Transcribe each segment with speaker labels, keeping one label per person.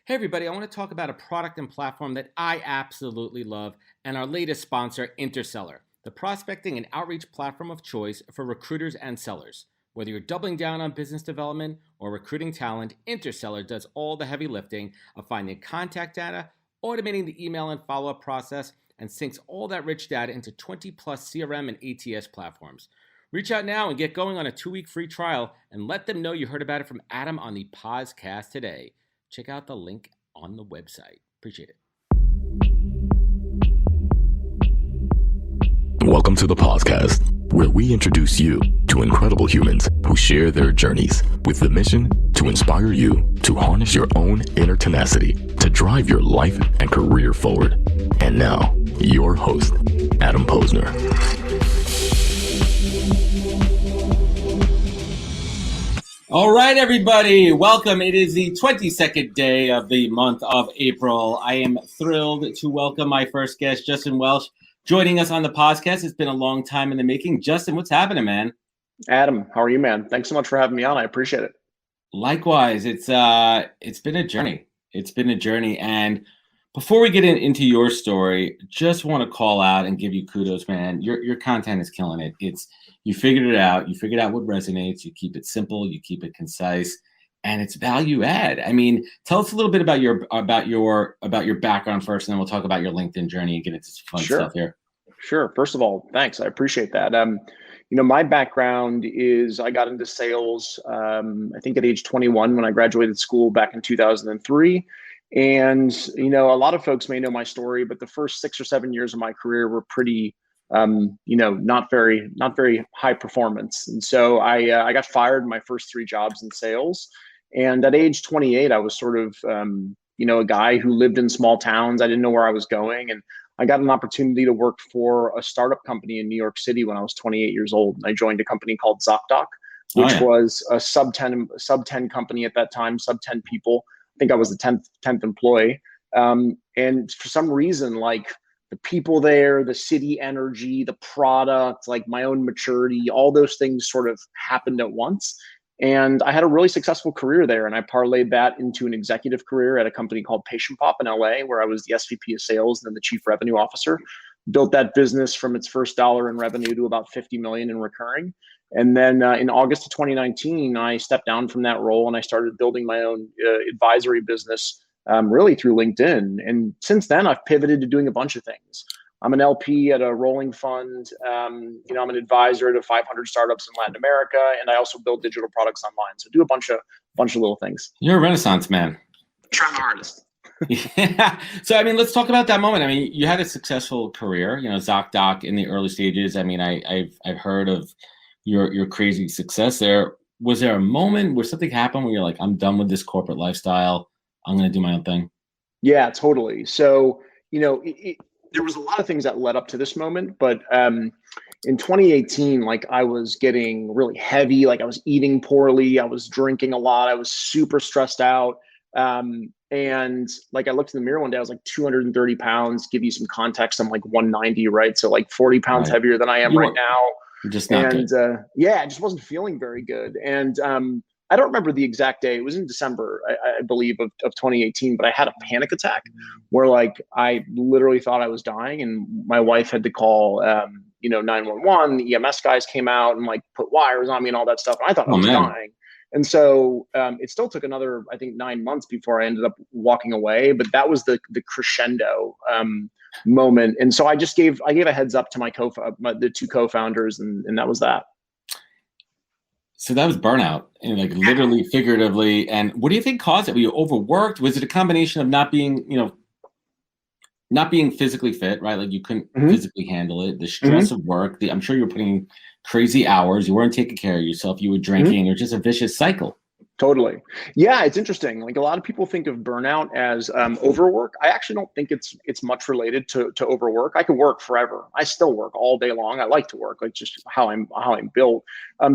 Speaker 1: Hey everybody, I want to talk about a product and platform that I absolutely love and our latest sponsor, Interseller, the prospecting and outreach platform of choice for recruiters and sellers. Whether you're doubling down on business development or recruiting talent, Interseller does all the heavy lifting of finding contact data, automating the email and follow-up process, and syncs all that rich data into 20 plus CRM and ATS platforms. Reach out now and get going on a 2-week free trial and let them know you heard about it from Adam on the podcast today. Check out the link on the website. Appreciate it.
Speaker 2: Welcome to the podcast, where we introduce you to incredible humans who share their journeys with the mission to inspire you to harness your own inner tenacity to drive your life and career forward. And now, your host, Adam Posner.
Speaker 1: All right, everybody, welcome. It is the 22nd day of the month of April. I am thrilled to welcome my first guest, Justin Welsh, joining us on the podcast. It's been a long time in the making. Justin, what's happening, man?
Speaker 3: Adam, how are you, man? Thanks so much for having me on. I appreciate it.
Speaker 1: Likewise, it's been a journey. It's been a journey. And before we get into your story, just want to call out and give you kudos, man. Your content is killing it. You figured it out. You figured out what resonates. You keep it simple. You keep it concise, and it's value add. I mean, tell us a little bit about your background first, and then we'll talk about your LinkedIn journey and get into some fun stuff here.
Speaker 3: Sure. First of all, thanks. I appreciate that. My background is I got into sales, I think at age 21 when I graduated school back in 2003. And, a lot of folks may know my story, but the first 6 or 7 years of my career were pretty, not very high performance. And so I got fired in my first 3 jobs in sales. And at age 28, I was sort of, a guy who lived in small towns. I didn't know where I was going. And I got an opportunity to work for a startup company in New York City when I was 28 years old. And I joined a company called ZocDoc, which was a sub 10 company at that time, sub 10 people. I think I was the 10th employee. And for some reason, like the people there, the city energy, the product, like my own maturity, all those things sort of happened at once. And I had a really successful career there. And I parlayed that into an executive career at a company called Patient Pop in LA, where I was the SVP of sales and then the chief revenue officer. Built that business from its first dollar in revenue to about 50 million in recurring. And then in August of 2019, I stepped down from that role and I started building my own advisory business really through LinkedIn. And since then, I've pivoted to doing a bunch of things. I'm an LP at a rolling fund. I'm an advisor to 500 startups in Latin America, and I also build digital products online. So do a bunch of little things.
Speaker 1: You're a Renaissance man.
Speaker 3: Try my hardest.
Speaker 1: Yeah. So, let's talk about that moment. You had a successful career, ZocDoc in the early stages. I've heard of your crazy success there. Was there a moment where something happened where you're like, I'm done with this corporate lifestyle. I'm going to do my own thing?
Speaker 3: Yeah, totally. So, there was a lot of things that led up to this moment, but in 2018, like I was getting really heavy, like I was eating poorly, I was drinking a lot, I was super stressed out. And like I looked in the mirror one day, I was like 230 pounds. Give you some context, I'm like 190, right? So like 40 pounds heavier than I am right now.
Speaker 1: Just not good.
Speaker 3: I just wasn't feeling very good. And I don't remember the exact day. It was in December, I believe, of 2018. But I had a panic attack where, like, I literally thought I was dying, and my wife had to call, 911. The EMS guys came out and like put wires on me and all that stuff. And I thought I was dying. And so it still took another, I think, 9 months before I ended up walking away. But that was the crescendo moment. And so I gave a heads up to the 2 co-founders, and that was that.
Speaker 1: So that was burnout, and like literally, figuratively. And what do you think caused it? Were you overworked? Was it a combination of not being physically fit, right? Like you couldn't physically handle it. The stress of work. I'm sure you were putting crazy hours. You weren't taking care of yourself. You were drinking. It was just a vicious cycle.
Speaker 3: Totally. Yeah, it's interesting. Like a lot of people think of burnout as overwork. I actually don't think it's much related to overwork. I could work forever. I still work all day long. I like to work, like just how I'm built.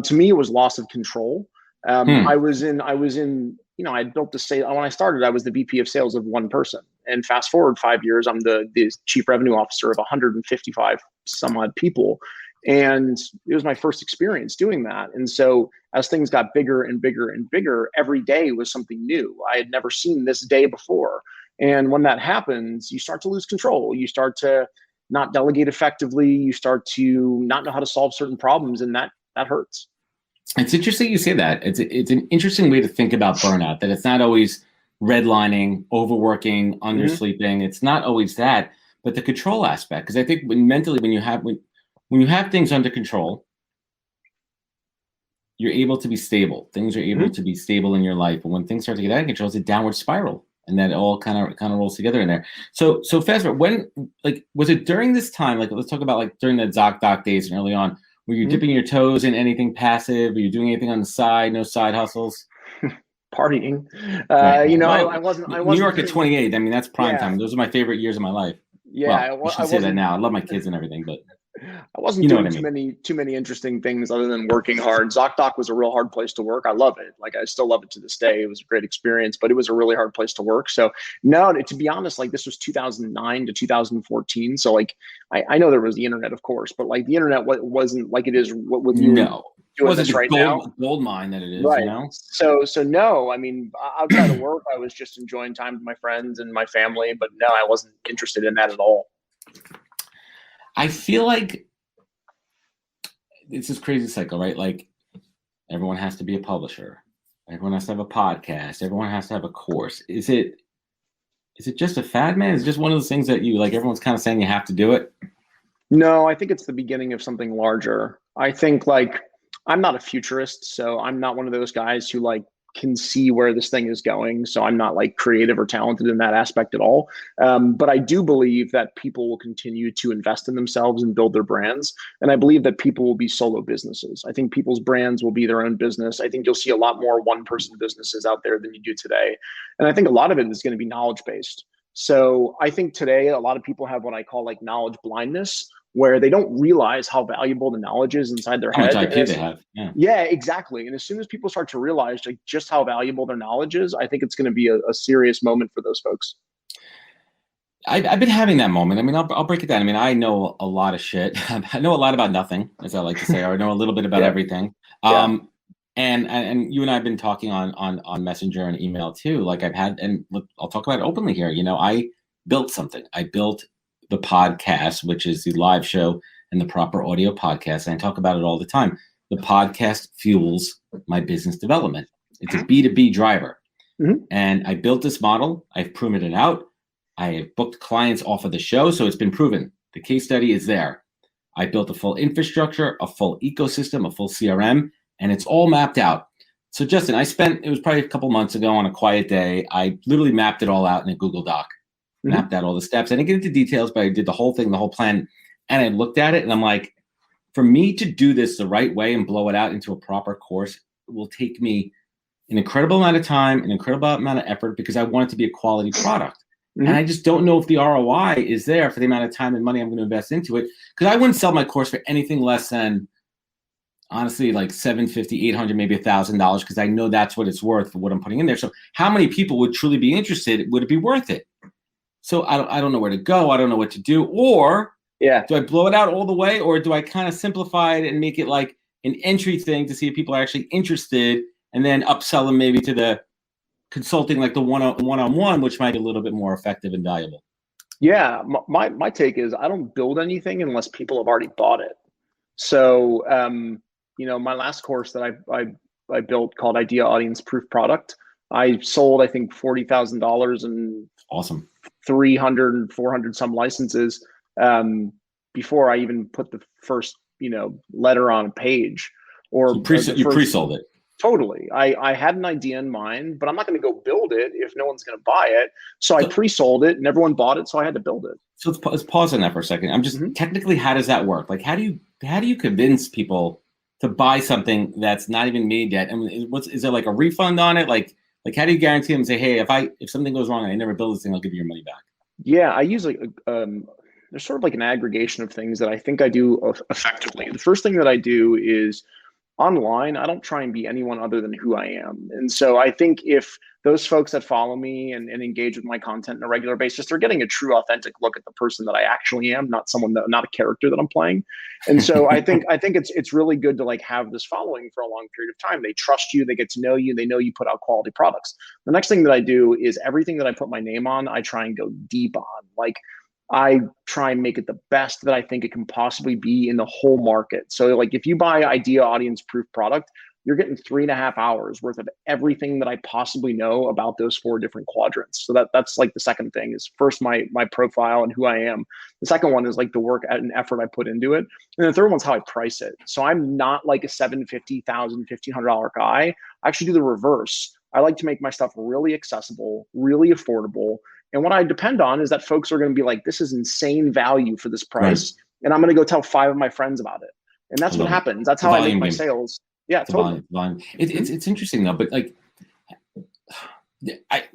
Speaker 3: To me, it was loss of control. I was in, I built the sales. When I started, I was the VP of sales of one person. And fast forward 5 years, I'm the chief revenue officer of 155 some odd people. And it was my first experience doing that. And so as things got bigger and bigger and bigger, every day was something new. I had never seen this day before. And when that happens, you start to lose control. You start to not delegate effectively. You start to not know how to solve certain problems, and that hurts.
Speaker 1: It's interesting you say that. It's an interesting way to think about burnout, that it's not always redlining, overworking, undersleeping. It's not always that, but the control aspect. Because I think mentally, when you have things under control, you're able to be stable. Things are able to be stable in your life. But when things start to get out of control, it's a downward spiral. And that all kind of rolls together in there. So fast forward, when, like, was it during this time, like, let's talk about like during the ZocDoc days and early on, were you dipping your toes in anything passive? Were you doing anything on the side? No side hustles?
Speaker 3: Partying.
Speaker 1: Right.
Speaker 3: I wasn't.
Speaker 1: New York at 28. I mean, that's prime time. Those are my favorite years of my life.
Speaker 3: Yeah,
Speaker 1: well, I should say that now. I love my kids and everything, but
Speaker 3: I wasn't doing too many interesting things other than working hard. ZocDoc was a real hard place to work. I love it. Like, I still love it to this day. It was a great experience, but it was a really hard place to work. So no, to be honest, like, this was 2009 to 2014. So like, I know there was the internet, of course, but like the internet wasn't like it is with you.
Speaker 1: No.
Speaker 3: It wasn't
Speaker 1: the
Speaker 3: right now.
Speaker 1: Gold mine that it is,
Speaker 3: right?
Speaker 1: You know?
Speaker 3: So no. I mean, outside of work, I was just enjoying time with my friends and my family. But no, I wasn't interested in that at all.
Speaker 1: I feel like it's this crazy cycle, right? Like, everyone has to be a publisher. Everyone has to have a podcast. Everyone has to have a course. Is it just a fad, man? Is it just one of those things that you like? Everyone's kind of saying you have to do it.
Speaker 3: No, I think it's the beginning of something larger. I think, like, I'm not a futurist, so I'm not one of those guys who like can see where this thing is going. So I'm not like creative or talented in that aspect at all. But I do believe that people will continue to invest in themselves and build their brands. And I believe that people will be solo businesses. I think people's brands will be their own business. I think you'll see a lot more one-person businesses out there than you do today. And I think a lot of it is going to be knowledge-based. So I think today a lot of people have what I call like knowledge blindness, where they don't realize how valuable the knowledge is inside their head.
Speaker 1: How much IQ they have.
Speaker 3: Yeah, exactly. And as soon as people start to realize like just how valuable their knowledge is, I think it's going to be a serious moment for those folks.
Speaker 1: I've been having that moment. I mean, I'll break it down. I mean, I know a lot of shit. I know a lot about nothing, as I like to say, or I know a little bit about everything. And you and I have been talking on Messenger and email too. Like, I've had, and look, I'll talk about it openly here. You know, I built something. I built the podcast, which is the live show and the proper audio podcast. And I talk about it all the time. The podcast fuels my business development. It's a B2B driver. And I built this model. I've proven it out. I have booked clients off of the show. So it's been proven. The case study is there. I built a full infrastructure, a full ecosystem, a full CRM, and it's all mapped out. So Justin, it was probably a couple months ago on a quiet day. I literally mapped it all out in a Google Doc. Mapped out all the steps. I didn't get into details, but I did the whole thing, the whole plan. And I looked at it and I'm like, for me to do this the right way and blow it out into a proper course, it will take me an incredible amount of time, an incredible amount of effort, because I want it to be a quality product. And I just don't know if the ROI is there for the amount of time and money I'm going to invest into it. Because I wouldn't sell my course for anything less than, honestly, like $750, $800, maybe $1,000, because I know that's what it's worth for what I'm putting in there. So how many people would truly be interested? Would it be worth it? So I don't know where to go. I don't know what to do. Or do I blow it out all the way? Or do I kind of simplify it and make it like an entry thing to see if people are actually interested, and then upsell them maybe to the consulting, like the one-on-one, which might be a little bit more effective and valuable?
Speaker 3: Yeah, my take is I don't build anything unless people have already bought it. So, my last course that I built called Idea Audience Proof Product, I sold, I think, $40,000 and
Speaker 1: awesome
Speaker 3: 300 and 400 some licenses before I even put the first, letter on a page. Or
Speaker 1: you pre-sold it.
Speaker 3: Totally. I had an idea in mind, but I'm not going to go build it if no one's going to buy it. So I pre-sold it and everyone bought it, so I had to build it.
Speaker 1: So let's pause on that for a second. I'm just technically, how does that work? Like, how do you convince people to buy something that's not even made yet? I mean, is there like a refund on it? Like how do you guarantee them and say, hey, if something goes wrong and I never build this thing, I'll give you your money back? Yeah,
Speaker 3: I use there's sort of like an aggregation of things that I think I do effectively. The first thing that I do is online, I don't try and be anyone other than who I am. And so I think if those folks that follow me and engage with my content on a regular basis, they're getting a true, authentic look at the person that I actually am, not not a character that I'm playing. And so I think it's really good to like have this following for a long period of time. They trust you, they get to know you, they know you put out quality products. The next thing that I do is everything that I put my name on, I try and go deep on. Like I try and make it the best that I think it can possibly be in the whole market. So like if you buy Idea Audience Proof product, you're getting 3.5 hours worth of everything that I possibly know about those 4 different quadrants. So that's like the second thing is first my profile and who I am. The second one is like the work and effort I put into it. And the third one's how I price it. So I'm not like a $750,000, $1,500 guy. I actually do the reverse. I like to make my stuff really accessible, really affordable. And what I depend on is that folks are going to be like, this is insane value for this price. Right. And I'm going to go tell 5 of my friends about it. And that's what happens. That's how I make my sales. Yeah, totally.
Speaker 1: It's interesting though, but like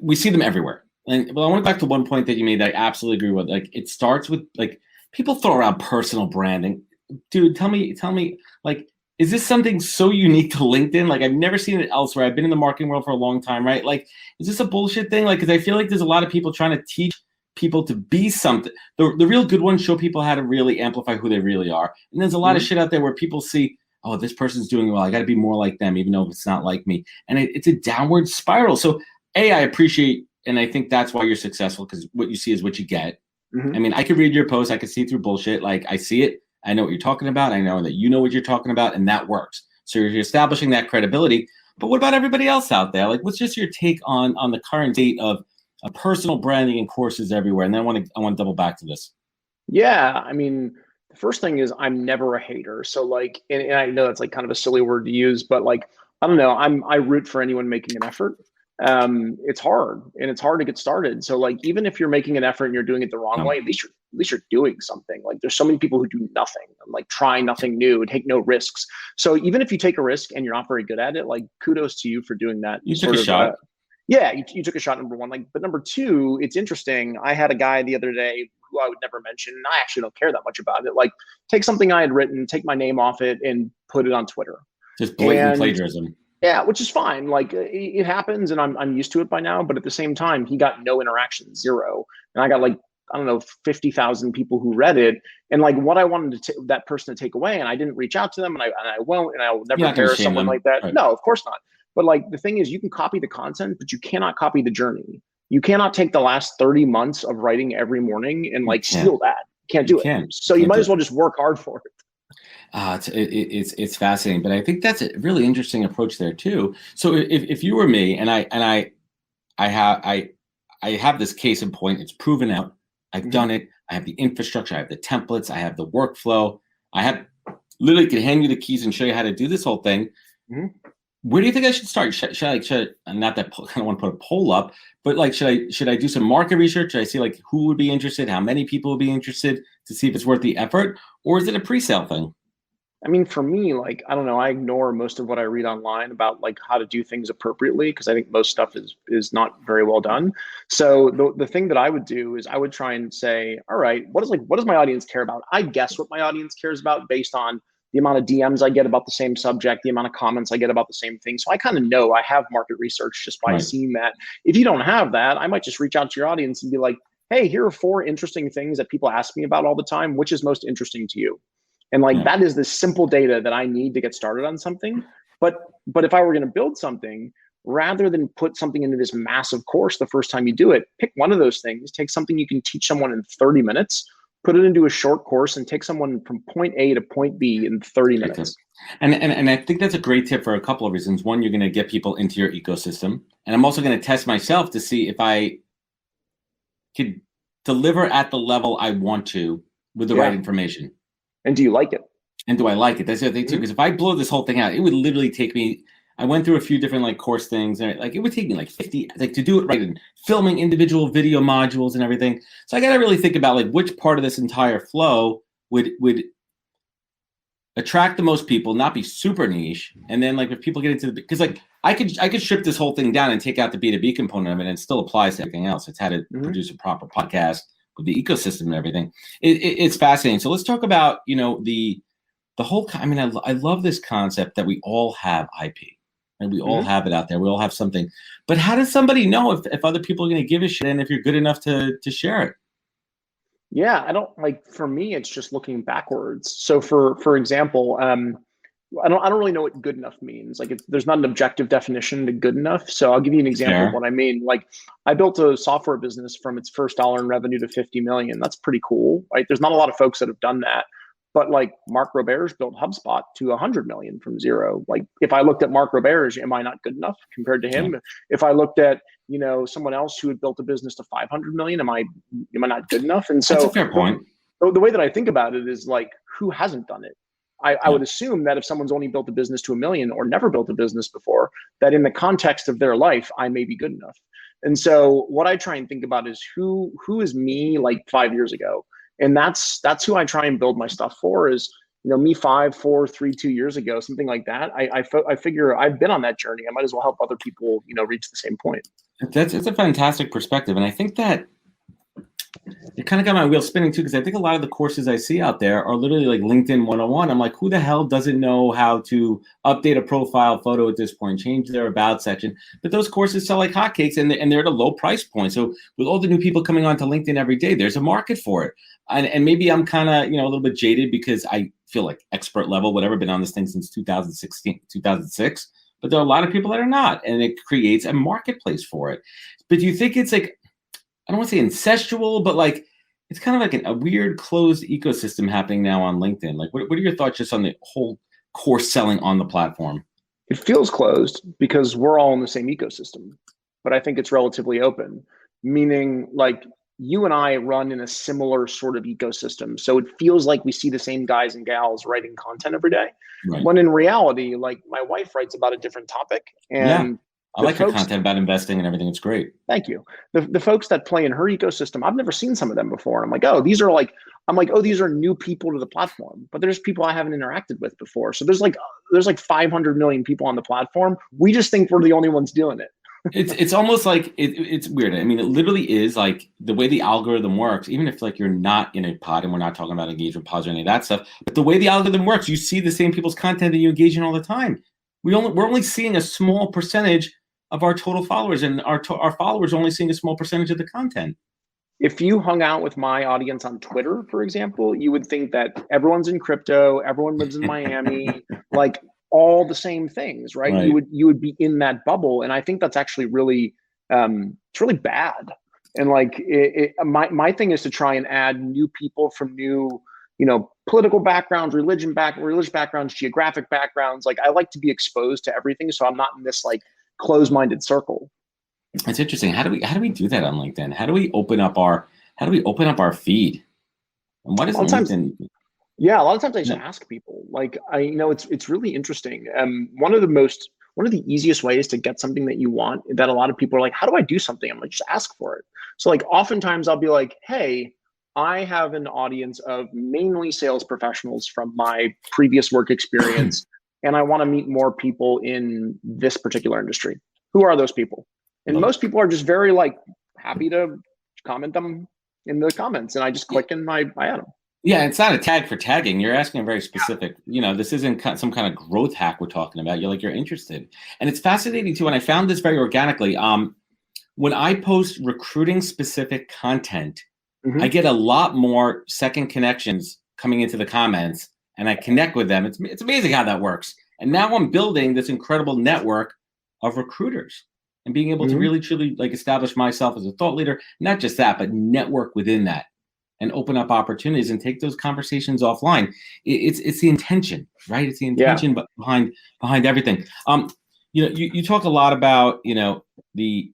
Speaker 1: we see them everywhere. And well, I want to go back to one point that you made that I absolutely agree with. Like it starts with like people throw around personal branding. Dude, tell me, like, is this something so unique to LinkedIn? Like I've never seen it elsewhere. I've been in the marketing world for a long time, right? Like, is this a bullshit thing? Like, because I feel like there's a lot of people trying to teach people to be something. The real good ones show people how to really amplify who they really are. And there's a lot of shit out there where people see, oh, this person's doing well. I got to be more like them, even though it's not like me. And it's a downward spiral. So I appreciate, and I think that's why you're successful, because what you see is what you get. I mean, I could read your post. I could see through bullshit. Like I see it. I know what you're talking about. I know that you know what you're talking about, and that works. So you're establishing that credibility. But what about everybody else out there? Like, what's just your take on the current state of personal branding and courses everywhere? And then I want to double back to this.
Speaker 3: Yeah, I mean, the first thing is I'm never a hater. So like, and I know that's like kind of a silly word to use, but like, I don't know. I root for anyone making an effort. It's hard and it's hard to get started. So like, even if you're making an effort and you're doing it the wrong way, at least you're doing something. Like there's so many people who do nothing and like try nothing new and take no risks. So even if you take a risk and you're not very good at it, like kudos to you for doing that.
Speaker 1: You took a shot.
Speaker 3: Yeah, you took a shot, number one. Like, but number two, it's interesting. I had a guy the other day who I would never mention, and I actually don't care that much about it. Like, take something I had written, take my name off it, and put it on Twitter.
Speaker 1: Just blatant plagiarism.
Speaker 3: Yeah, which is fine. Like it happens, and I'm used to it by now. But at the same time, he got no interaction, 0, and I got like, I don't know, 50,000 people who read it. And like what I wanted that person to take away, and I didn't reach out to them, and I won't, and I will never embarrass someone like that. Right. No, of course not. But like the thing is, you can copy the content, but you cannot copy the journey. You cannot take the last 30 months of writing every morning and like steal that. You can't do it. So you might as well just work hard for it.
Speaker 1: It's fascinating, but I think that's a really interesting approach there too. So if you were me, and I have this case in point, it's proven out. I've done it. I have the infrastructure. I have the templates. I have the workflow. I have literally can hand you the keys and show you how to do this whole thing. Where do you think I should start? Should not that I don't want to put a poll up, but like should I do some market research? Should I see like who would be interested, how many people would be interested to see if it's worth the effort, or is it a pre-sale thing?
Speaker 3: I mean, for me, like, I don't know, I ignore most of what I read online about like how to do things appropriately, because I think most stuff is not very well done. So the thing that I would do is I would try and say, all right, what does my audience care about? I guess what my audience cares about based on the amount of DMs I get about the same subject, the amount of comments I get about the same thing. So I kind of know I have market research just by seeing that. If you don't have that, I might just reach out to your audience and be like, hey, here are 4 interesting things that people ask me about all the time. Which is most interesting to you? And like, that is the simple data that I need to get started on something. But if I were going to build something, rather than put something into this massive course the first time you do it, pick one of those things, take something you can teach someone in 30 minutes, put it into a short course, and take someone from point A to point B in 30 minutes.
Speaker 1: And I think that's a great tip for a couple of reasons. One, you're going to get people into your ecosystem. And I'm also going to test myself to see if I could deliver at the level I want to with the right information.
Speaker 3: And do you like it?
Speaker 1: And do I like it? That's the other thing too, because if I blow this whole thing out, it would literally take me, I went through a few different like course things, and like it would take me like 50, like to do it right, and filming individual video modules and everything. So I got to really think about like which part of this entire flow would attract the most people, not be super niche. And then like if people get into the, because like I could strip this whole thing down and take out the B2B component of it, and it still applies to everything else. It's how to produce a proper podcast with the ecosystem and everything. It's fascinating. So let's talk about, the the whole, I mean, I love this concept that we all have IP, and we all have it out there. We all have something, but how does somebody know if other people are going to give a shit and if you're good enough to share it?
Speaker 3: Yeah, I don't like, for me, it's just looking backwards. So for example, I don't really know what good enough means. Like, there's not an objective definition to good enough. So I'll give you an example of what I mean. Like, I built a software business from its first dollar in revenue to 50 million. That's pretty cool, right? There's not a lot of folks that have done that. But like Mark Roberge built HubSpot to 100 million from zero. Like, if I looked at Mark Roberge, am I not good enough compared to him? Yeah. If I looked at, someone else who had built a business to 500 million, am I not good enough? And so
Speaker 1: that's a fair point.
Speaker 3: The way that I think about it is like, who hasn't done it? I would assume that if someone's only built a business to 1 million or never built a business before, that in the context of their life, I may be good enough. And so what I try and think about is who is me like 5 years ago. And that's who I try and build my stuff for, is, me 5, 4, 3, 2 years ago, something like that. I figure I've been on that journey. I might as well help other people, reach the same point.
Speaker 1: It's a fantastic perspective. And I think that it kind of got my wheel spinning too, because I think a lot of the courses I see out there are literally like LinkedIn 101. I'm like, who the hell doesn't know how to update a profile photo at this point, change their about section? But those courses sell like hotcakes, and they're at a low price point. So with all the new people coming onto LinkedIn every day, there's a market for it. And maybe I'm kind of, a little bit jaded because I feel like expert level, whatever, been on this thing since 2016, 2006. But there are a lot of people that are not, and it creates a marketplace for it. But do you think it's like, I don't want to say incestual, but like it's kind of like a weird closed ecosystem happening now on LinkedIn? Like, what are your thoughts just on the whole course selling on the platform?
Speaker 3: It feels closed because we're all in the same ecosystem, but I think it's relatively open, meaning like you and I run in a similar sort of ecosystem. So it feels like we see the same guys and gals writing content every day. Right. When in reality, like my wife writes about a different topic, and
Speaker 1: I like your content about investing and everything. It's great.
Speaker 3: Thank you. The folks that play in her ecosystem, I've never seen some of them before. I'm like, oh, these are new people to the platform, but there's people I haven't interacted with before. So there's like 500 million people on the platform. We just think we're the only ones doing it.
Speaker 1: It's almost like it's weird. I mean, it literally is like the way the algorithm works, even if like you're not in a pod, and we're not talking about engagement pods or any of that stuff, but the way the algorithm works, you see the same people's content that you engage in all the time. We're only seeing a small percentage of our total followers, and our followers are only seeing a small percentage of the content.
Speaker 3: If you hung out with my audience on Twitter, for example, you would think that everyone's in crypto, everyone lives in Miami, like all the same things, right? You would be in that bubble, and I think that's actually really it's really bad. And like my thing is to try and add new people from new political backgrounds, religious backgrounds, geographic backgrounds. Like, I like to be exposed to everything, so I'm not in this like closed-minded circle.
Speaker 1: It's interesting. How do we do that on LinkedIn? How do we open up our feed? And what is LinkedIn?
Speaker 3: Yeah, a lot of times I just ask people. Like, it's really interesting. One of the easiest ways to get something that you want, that a lot of people are like, how do I do something? I'm like, just ask for it. So like oftentimes I'll be like, hey, I have an audience of mainly sales professionals from my previous work experience, and I want to meet more people in this particular industry. Who are those people? And most people are just very like happy to comment them in the comments, and I just click and I add them.
Speaker 1: Yeah, it's not a tag for tagging. You're asking a very specific, this isn't some kind of growth hack we're talking about. You're interested. And it's fascinating too, and I found this very organically. When I post recruiting specific content, I get a lot more second connections coming into the comments, and I connect with them. It's amazing how that works. And now I'm building this incredible network of recruiters and being able to really truly like establish myself as a thought leader. Not just that, but network within that and open up opportunities and take those conversations offline. It's the intention, right? It's the intention behind everything. You talk a lot about the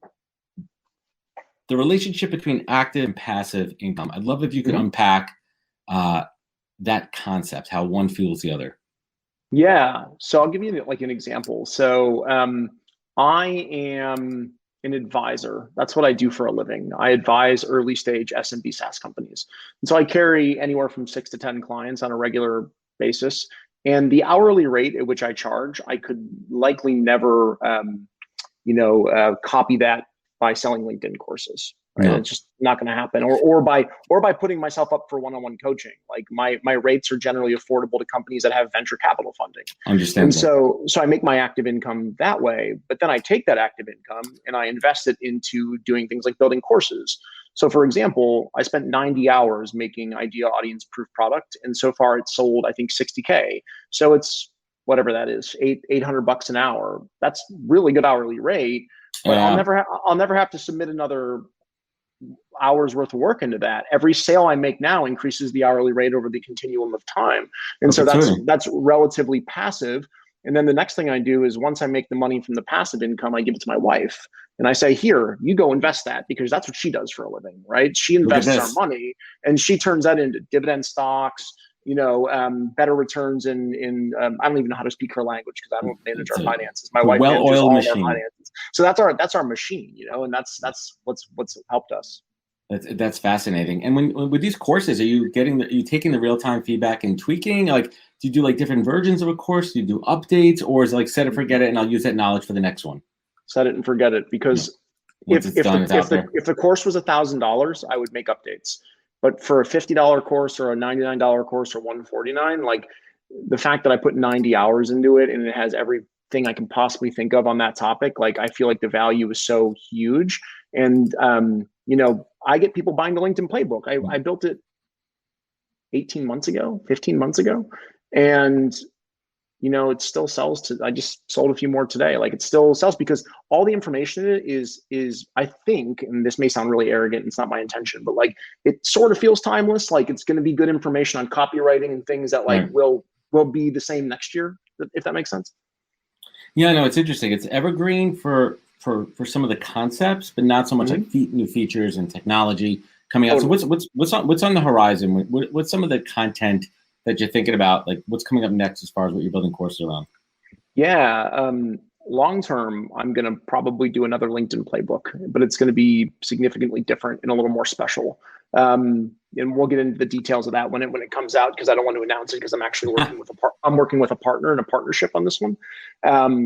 Speaker 1: relationship between active and passive income. I'd love if you could unpack that concept, how one fuels the other.
Speaker 3: Yeah. So I'll give you like an example. So I am an advisor. That's what I do for a living. I advise early stage SMB SaaS companies. And so I carry anywhere from 6 to 10 clients on a regular basis. And the hourly rate at which I charge, I could likely never, copy that by selling LinkedIn courses, right?
Speaker 1: No.
Speaker 3: It's just not going to happen. Or by putting myself up for one-on-one coaching. Like my rates are generally affordable to companies that have venture capital funding.
Speaker 1: Understandable.
Speaker 3: And so I make my active income that way, but then I take that active income and I invest it into doing things like building courses. So for example, I spent 90 hours making idea audience proof product. And so far it's sold, I think 60K. So it's whatever that is, $800 an hour. That's really good hourly rate, but
Speaker 1: Yeah.
Speaker 3: I'll never have to submit another hours worth of work into that. Every sale I make now increases the hourly rate over the continuum of time. And so that's relatively passive. And then the next thing I do is once I make the money from the passive income, I give it to my wife. And I say, here, you go invest that, because that's what she does for a living, right? She invests our money and she turns that into dividend stocks, better returns in I don't even know how to speak her language because I don't manage our finances. My wife manages all of our finances. So that's our machine, and that's what's helped us.
Speaker 1: That's fascinating. And when with these courses, are you taking the real-time feedback and tweaking? Like, do you do like different versions of a course? Do you do updates, or is it like set it, forget it, and I'll use that knowledge for the next one?
Speaker 3: Set it and forget it, because if the course was $1,000, I would make updates. But for a $50 course or a $99 course or $149, like the fact that I put 90 hours into it and it has everything I can possibly think of on that topic, like I feel like the value is so huge. And I get people buying the LinkedIn playbook. I built it 15 months ago, and it still sells. I just sold a few more today. Like, it still sells because all the information in it is I think, and this may sound really arrogant, it's not my intention, but like it sort of feels timeless. Like it's going to be good information on copywriting and things that like will be the same next year, if that makes sense. Yeah, no, it's interesting. It's evergreen for some of the concepts, but not so much like new features and technology coming out. So what's on the horizon? What's some of the content that you're thinking about? Like, what's coming up next as far as what you're building courses around? Yeah, long term, I'm going to probably do another LinkedIn playbook, but it's going to be significantly different and a little more special. And we'll get into the details of that when it comes out, because I don't want to announce it, because I'm actually working with a partner in a partnership on this one.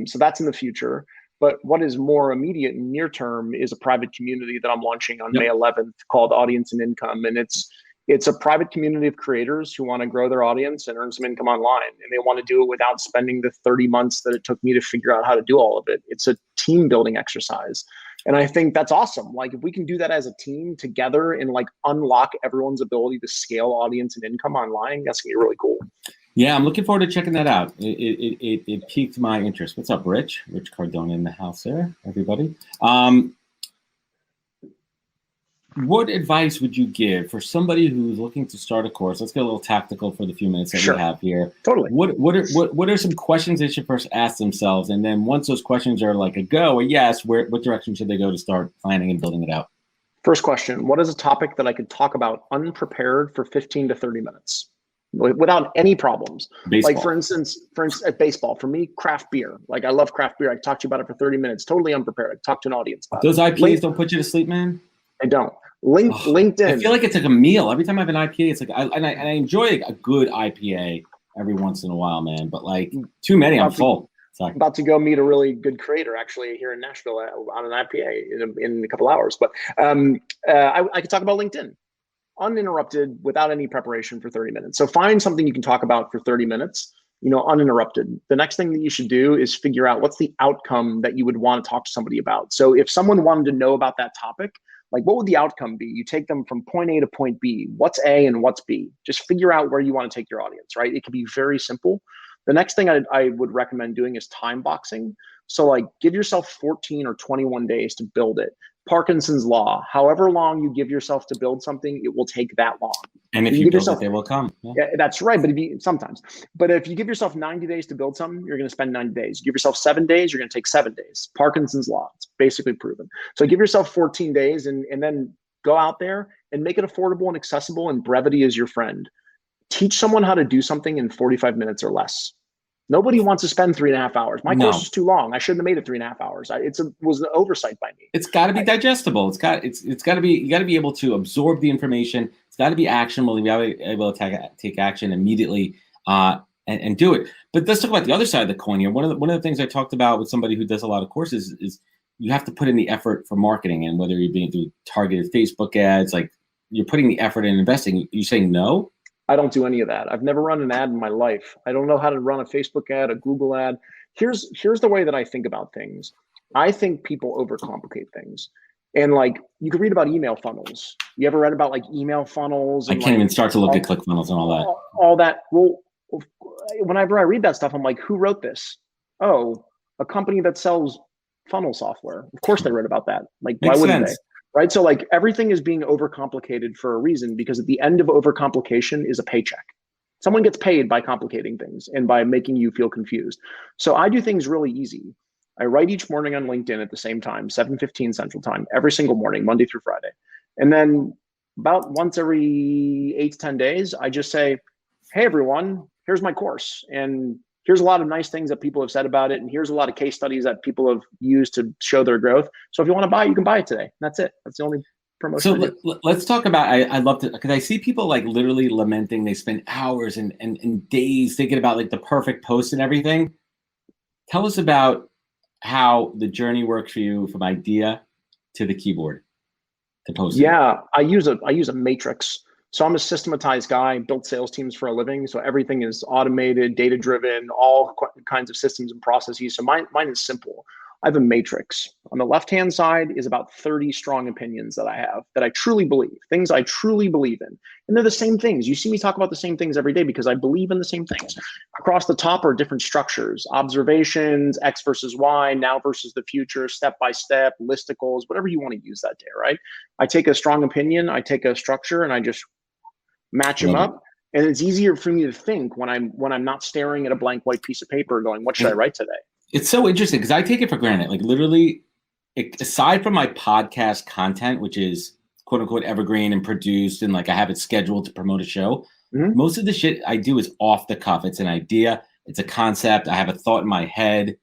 Speaker 3: So that's in the future. But what is more immediate and near term is a private community that I'm launching on May 11th called Audience and Income. And it's a private community of creators who want to grow their audience and earn some income online. And they want to do it without spending the 30 months that it took me to figure out how to do all of it. It's a team building exercise. And I think that's awesome. Like, if we can do that as a team together and like unlock everyone's ability to scale audience and income online, that's gonna be really cool. Yeah, I'm looking forward to checking that out. It piqued my interest. What's up, Rich? Rich Cardona in the house there, everybody. What advice would you give for somebody who's looking to start a course? Let's get a little tactical for the few minutes that we have here. Totally. What are some questions they should first ask themselves? And then once those questions are like a go or yes, what direction should they go to start planning and building it out? First question, what is a topic that I could talk about unprepared for 15 to 30 minutes without any problems? Baseball. Like for instance, at baseball, for me, craft beer. Like, I love craft beer. I can talk to you about it for 30 minutes, totally unprepared. I can talk to an audience about
Speaker 1: those IPAs don't put you to sleep, man? I don't. LinkedIn. I feel like it's like a meal. Every time I have an IPA, it's like I enjoy a good IPA every once in a while, man. But like too many, I'm full. Sorry. About to go meet a really good creator actually here in Nashville on an IPA in a couple hours. But I could talk about LinkedIn uninterrupted without any preparation for 30 minutes. So find something you can talk about for 30 minutes, uninterrupted. The next thing that you should do is figure out what's the outcome that you would want to talk to somebody about. So if someone wanted to know about that topic, like, what would the outcome be? You take them from point A to point B. What's A and what's B? Just figure out where you want to take your audience, right? It can be very simple. The next thing I would recommend doing is time boxing. So like, give yourself 14 or 21 days to build it. Parkinson's law, however long you give yourself to build something, it will take that long. And if you build it, they will come. Yeah, that's right. But if you give yourself 90 days to build something, you're going to spend 90 days. You give yourself 7 days, you're going to take 7 days. Parkinson's law, it's basically proven. So give yourself 14 days and then go out there and make it affordable and accessible, and brevity is your friend. Teach someone how to do something in 45 minutes or less. Nobody wants to spend 3.5 hours. My course is too long. I shouldn't have made it 3.5 hours. It was an oversight by me. It's got to be digestible. It's got to be. You got to be able to absorb the information. It's got to be actionable. You got to be able to take action immediately and do it. But let's talk about the other side of the coin here. One of the things I talked about with somebody who does a lot of courses is you have to put in the effort for marketing, and whether you're being through targeted Facebook ads, like you're putting the effort in investing. You saying no?
Speaker 3: I don't do any of that. I've never run an ad in my life. I don't know how to run a Facebook ad, a Google ad. Here's the way that I think about things. I think people overcomplicate things. And like, you can read about email funnels. You ever read about like email funnels?
Speaker 1: I can't even start to look at ClickFunnels and all that.
Speaker 3: All that. Well, whenever I read that stuff, I'm like, who wrote this? Oh, a company that sells funnel software. Of course they wrote about that. Like, why wouldn't they? Right? So like, everything is being overcomplicated for a reason, because at the end of overcomplication is a paycheck. Someone gets paid by complicating things and by making you feel confused. So I do things really easy. I write each morning on LinkedIn at the same time, 7:15 Central Time, every single morning, Monday through Friday. And then about once every 8 to 10 days, I just say, hey, everyone, here's my course. And here's a lot of nice things that people have said about it. And here's a lot of case studies that people have used to show their growth. So if you want to buy it, you can buy it today. And that's it. That's the only promotion.
Speaker 1: So let's talk about, I love to, because I see people like literally lamenting. They spend hours and days thinking about like the perfect post and everything. Tell us about how the journey works for you from idea to the keyboard to post.
Speaker 3: Yeah, I use a matrix. So I'm a systematized guy, built sales teams for a living. So everything is automated, data driven, all kinds of systems and processes. So mine is simple. I have a matrix. On the left-hand side is about 30 strong opinions that I have, that I truly believe, things I truly believe in. And they're the same things. You see me talk about the same things every day because I believe in the same things. Across the top are different structures, observations, X versus Y, now versus the future, step by step, listicles, whatever you want to use that day, right? I take a strong opinion, I take a structure, and I just match them up. And it's easier for me to think when I'm not staring at a blank white piece of paper going, what should I write today?
Speaker 1: It's so interesting because I take it for granted. Like literally, aside from my podcast content, which is quote unquote evergreen and produced, and like I have it scheduled to promote a show, most of the shit I do is off the cuff. It's an idea, it's a concept. I have a thought in my head.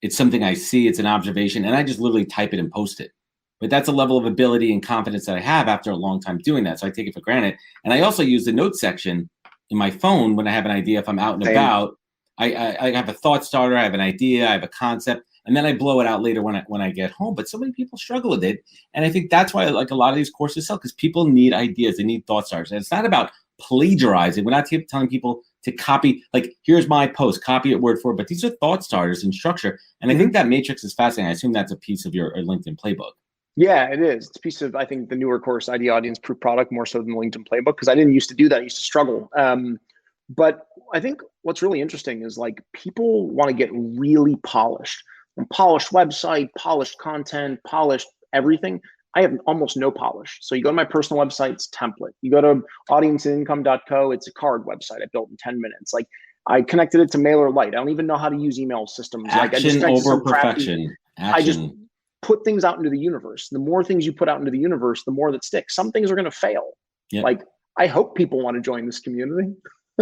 Speaker 1: It's something I see. It's an observation, and I just literally type it and post it. But that's a level of ability and confidence that I have after a long time doing that. So I take it for granted. And I also use the notes section in my phone when I have an idea. If I'm out and about, I have a thought starter, I have an idea, I have a concept, and then I blow it out later when I get home. But so many people struggle with it. And I think that's why like a lot of these courses sell, because people need ideas, they need thought starters. And it's not about plagiarizing. We're not telling people to copy, like, here's my post, copy it word for word, but these are thought starters and structure. And I think that matrix is fascinating. I assume that's a piece of your LinkedIn playbook.
Speaker 3: Yeah, it is. It's a piece of, I think, the newer course, Idea Audience Proof Product, more so than the LinkedIn playbook, because I didn't used to do that. I used to struggle. But I think what's really interesting is like people want to get really polished, and polished website, polished content, polished everything. I have almost no polish. So you go to my personal website, it's template. You go to audienceandincome.co, it's a card website I built in 10 minutes. Like I connected it to MailerLite. I don't even know how to use email systems.
Speaker 1: Action over perfection.
Speaker 3: I just put things out into the universe. The more things you put out into the universe, the more that sticks. Some things are going to fail. Yep. Like I hope people want to join this community.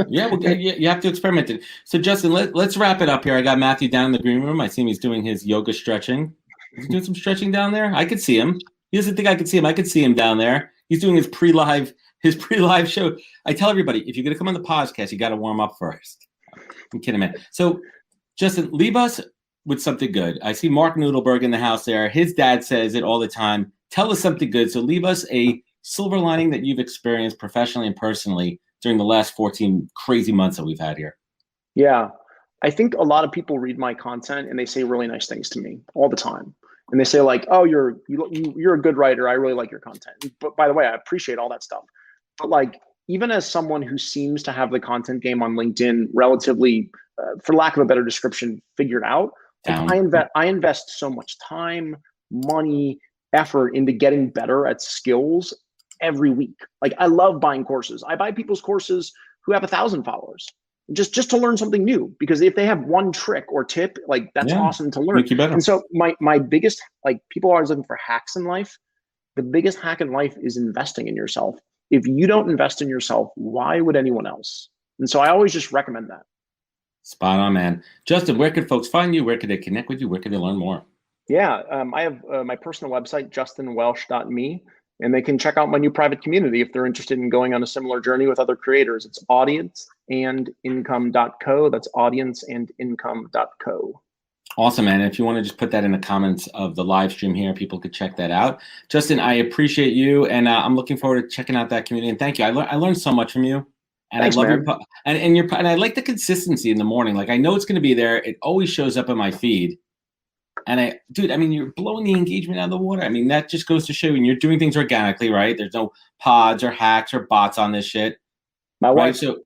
Speaker 1: Yeah, well, you have to experiment it. So Justin, let's wrap it up here. I got Matthew down in the green room. I see him. He's doing his yoga stretching. He's doing some stretching down there. I could see him. He doesn't think I could see him. I could see him down there. He's doing his pre-live show. I tell everybody, if you're going to come on the podcast, you got to warm up first. I'm kidding, man. So Justin, leave us with something good. I see Mark Noodleberg in the house there. His dad says it all the time. Tell us something good. So leave us a silver lining that you've experienced professionally and personally during the last 14 crazy months that we've had here.
Speaker 3: Yeah. I think a lot of people read my content and they say really nice things to me all the time. And they say like, oh, you're a good writer. I really like your content. But by the way, I appreciate all that stuff. But like, even as someone who seems to have the content game on LinkedIn relatively, for lack of a better description, figured out, like I invest so much time, money, effort into getting better at skills every week. Like I love buying courses. I buy people's courses who have 1,000 followers just to learn something new, because if they have one trick or tip, like that's awesome to learn.
Speaker 1: Make you better.
Speaker 3: And so my biggest, like people are always looking for hacks in life. The biggest hack in life is investing in yourself. If you don't invest in yourself, why would anyone else? And so I always just recommend that.
Speaker 1: Spot on, man. Justin, where can folks find you? Where can they connect with you? Where can they learn more?
Speaker 3: Yeah, I have my personal website, justinwelsh.me. And they can check out my new private community if they're interested in going on a similar journey with other creators. It's audienceandincome.co. That's audienceandincome.co.
Speaker 1: Awesome, man. If you want to just put that in the comments of the live stream here, people could check that out. Justin, I appreciate you, and I'm looking forward to checking out that community. And thank you. I learned so much from you, and
Speaker 3: Thanks,
Speaker 1: I love
Speaker 3: man.
Speaker 1: your and I like the consistency in the morning. Like I know it's going to be there. It always shows up in my feed, and dude, I mean, you're blowing the engagement out of the water. I mean, that just goes to show when you're doing things organically, right? There's no pods or hacks or bots on this shit.
Speaker 3: My wife.
Speaker 1: Right?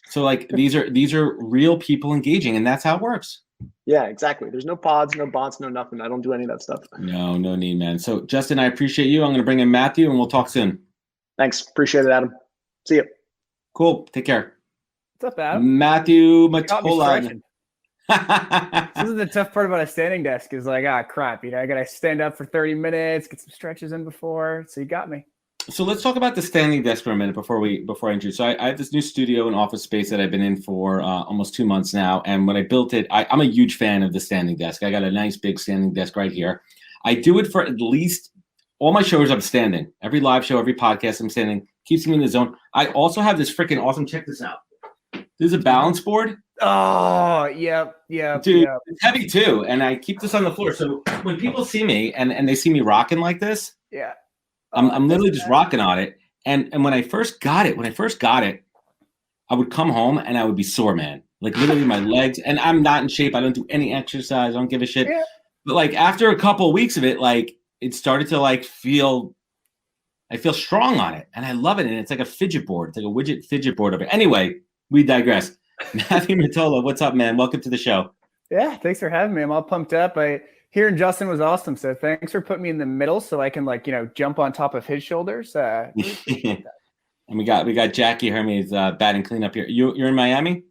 Speaker 1: So like these are real people engaging, and that's how it works.
Speaker 3: Yeah, exactly. There's no pods, no bots, no nothing. I don't do any of that stuff.
Speaker 1: No need, man. So Justin, I appreciate you. I'm going to bring in Matthew, and we'll talk soon.
Speaker 3: Thanks. Appreciate it, Adam. See you.
Speaker 1: Cool. Take care.
Speaker 4: What's up, Adam?
Speaker 1: Matthew Motolla.
Speaker 4: This is the tough part about a standing desk is like, crap. I got to stand up for 30 minutes, get some stretches in before. So you got me.
Speaker 1: So let's talk about the standing desk for a minute before I introduce. So I have this new studio and office space that I've been in for almost 2 months now. And when I built it, I'm a huge fan of the standing desk. I got a nice big standing desk right here. I do it for at least all my shows. I'm standing. Every live show, every podcast, I'm standing. Keeps me in the zone. I also have this freaking awesome. Check this out. This is a balance board.
Speaker 4: Oh, yep.
Speaker 1: Dude, yep. It's heavy too. And I keep this on the floor. So when people see me and they see me rocking like this,
Speaker 4: yeah.
Speaker 1: I'm literally just rocking on it. And when I first got it, I would come home and I would be sore, man. Like literally my legs, and I'm not in shape. I don't do any exercise. I don't give a shit. Yeah. But like after a couple of weeks of it, like it started to like I feel strong on it and I love it. And it's like a fidget board. It's like a widget fidget board of it. Anyway, we digress. Matthew Motolla, what's up, man? Welcome to the show.
Speaker 4: Yeah, thanks for having me. I'm all pumped up. Hearing Justin was awesome. So thanks for putting me in the middle so I can jump on top of his shoulders.
Speaker 1: And we got Jackie Hermes batting cleanup here. You're in Miami?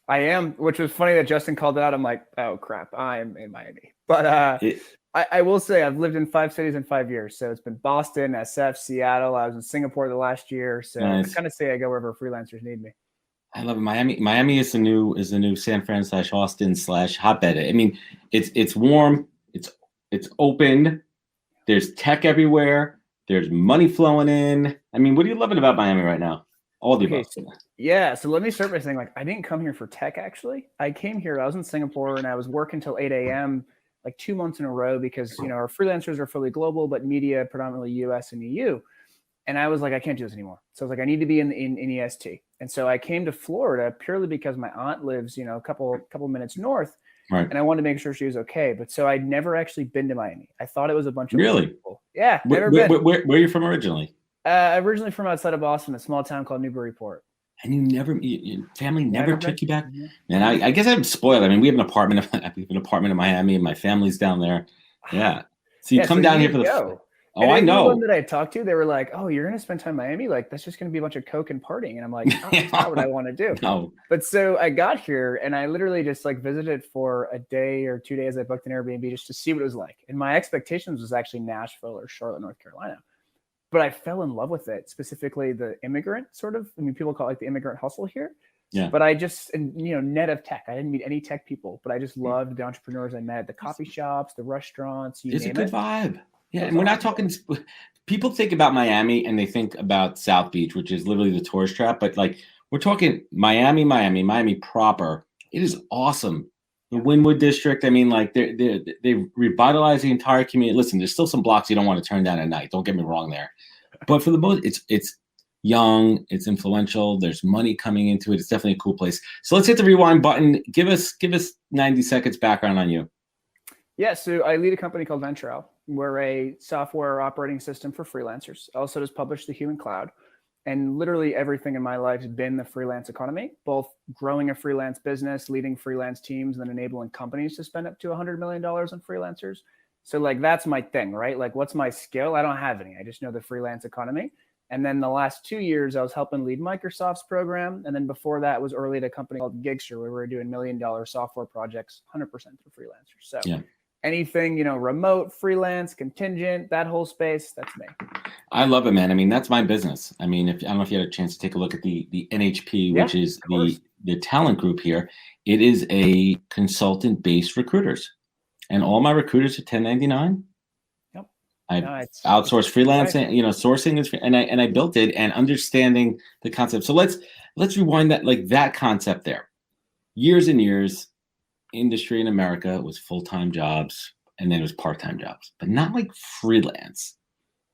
Speaker 4: I am, which was funny that Justin called it out. I'm like, oh crap, I'm in Miami. But I will say I've lived in 5 cities in 5 years. So it's been Boston, SF, Seattle. I was in Singapore the last year. So nice. I kind of say I go wherever freelancers need me.
Speaker 1: I love it. Miami is the new San Fran / Austin / hotbed. I mean, it's warm. It's open. There's tech everywhere. There's money flowing in. I mean, what are you loving about Miami right now? All the above.
Speaker 4: Yeah. So let me start by saying, I didn't come here for tech, actually. I came here. I was in Singapore, and I was working till 8 a.m., 2 months in a row because, our freelancers are fully global, but media predominantly US and EU. And I was like, I can't do this anymore. So I was like, I need to be in EST. And so I came to Florida purely because my aunt lives, a couple minutes north. Right. And I wanted to make sure she was okay. But so I'd never actually been to Miami. I thought it was a bunch of people. Yeah.
Speaker 1: Where are you from originally?
Speaker 4: Originally from outside of Boston, a small town called Newburyport.
Speaker 1: And your family never took you back? Mm-hmm. Man, I guess I'm spoiled. I mean, we have an apartment in Miami and my family's down there. Yeah. So you come down here for the Oh, and I know.
Speaker 4: Everyone that I talked to, they were like, "Oh, you're gonna spend time in Miami? Like, that's just gonna be a bunch of coke and partying." And I'm like, "Oh, that's not what I want to do."
Speaker 1: No.
Speaker 4: But so I got here, and I literally just visited for a day or 2 days. I booked an Airbnb just to see what it was like. And my expectations was actually Nashville or Charlotte, North Carolina. But I fell in love with it, specifically the immigrant sort of. I mean, people call it the immigrant hustle here. Yeah. But I just, net of tech. I didn't meet any tech people, but I just loved the entrepreneurs I met, the coffee shops, the restaurants.
Speaker 1: It's a good vibe. Yeah, and we're not talking. People think about Miami and they think about South Beach, which is literally the tourist trap. But we're talking Miami proper. It is awesome. The Wynwood district. I mean, they revitalized the entire community. Listen, there's still some blocks you don't want to turn down at night. Don't get me wrong there. But for the most, it's young. It's influential. There's money coming into it. It's definitely a cool place. So let's hit the rewind button. Give us 90 seconds background on you.
Speaker 4: Yeah, so I lead a company called Ventural. We're a software operating system for freelancers. Also just published the Human Cloud. And literally everything in my life has been the freelance economy, both growing a freelance business, leading freelance teams, and then enabling companies to spend up to $100 million on freelancers. So that's my thing, right? What's my skill? I don't have any. I just know the freelance economy. And then the last 2 years, I was helping lead Microsoft's program. And then before that was early at a company called Gigster, where we were doing $1 million software projects, 100% for freelancers. So yeah. Anything, remote, freelance, contingent, that whole space, that's me.
Speaker 1: I love it, man. I mean, that's my business. I mean, I don't know if you had a chance to take a look at the NHP, which is the talent group here. It is a consultant-based recruiters. And all my recruiters are 1099. Yep. I outsource freelancing, sourcing is, and I built it and understanding the concept. So let's rewind that, that concept there. Years and years. industry in America was full-time jobs and then it was part-time jobs, but not like freelance,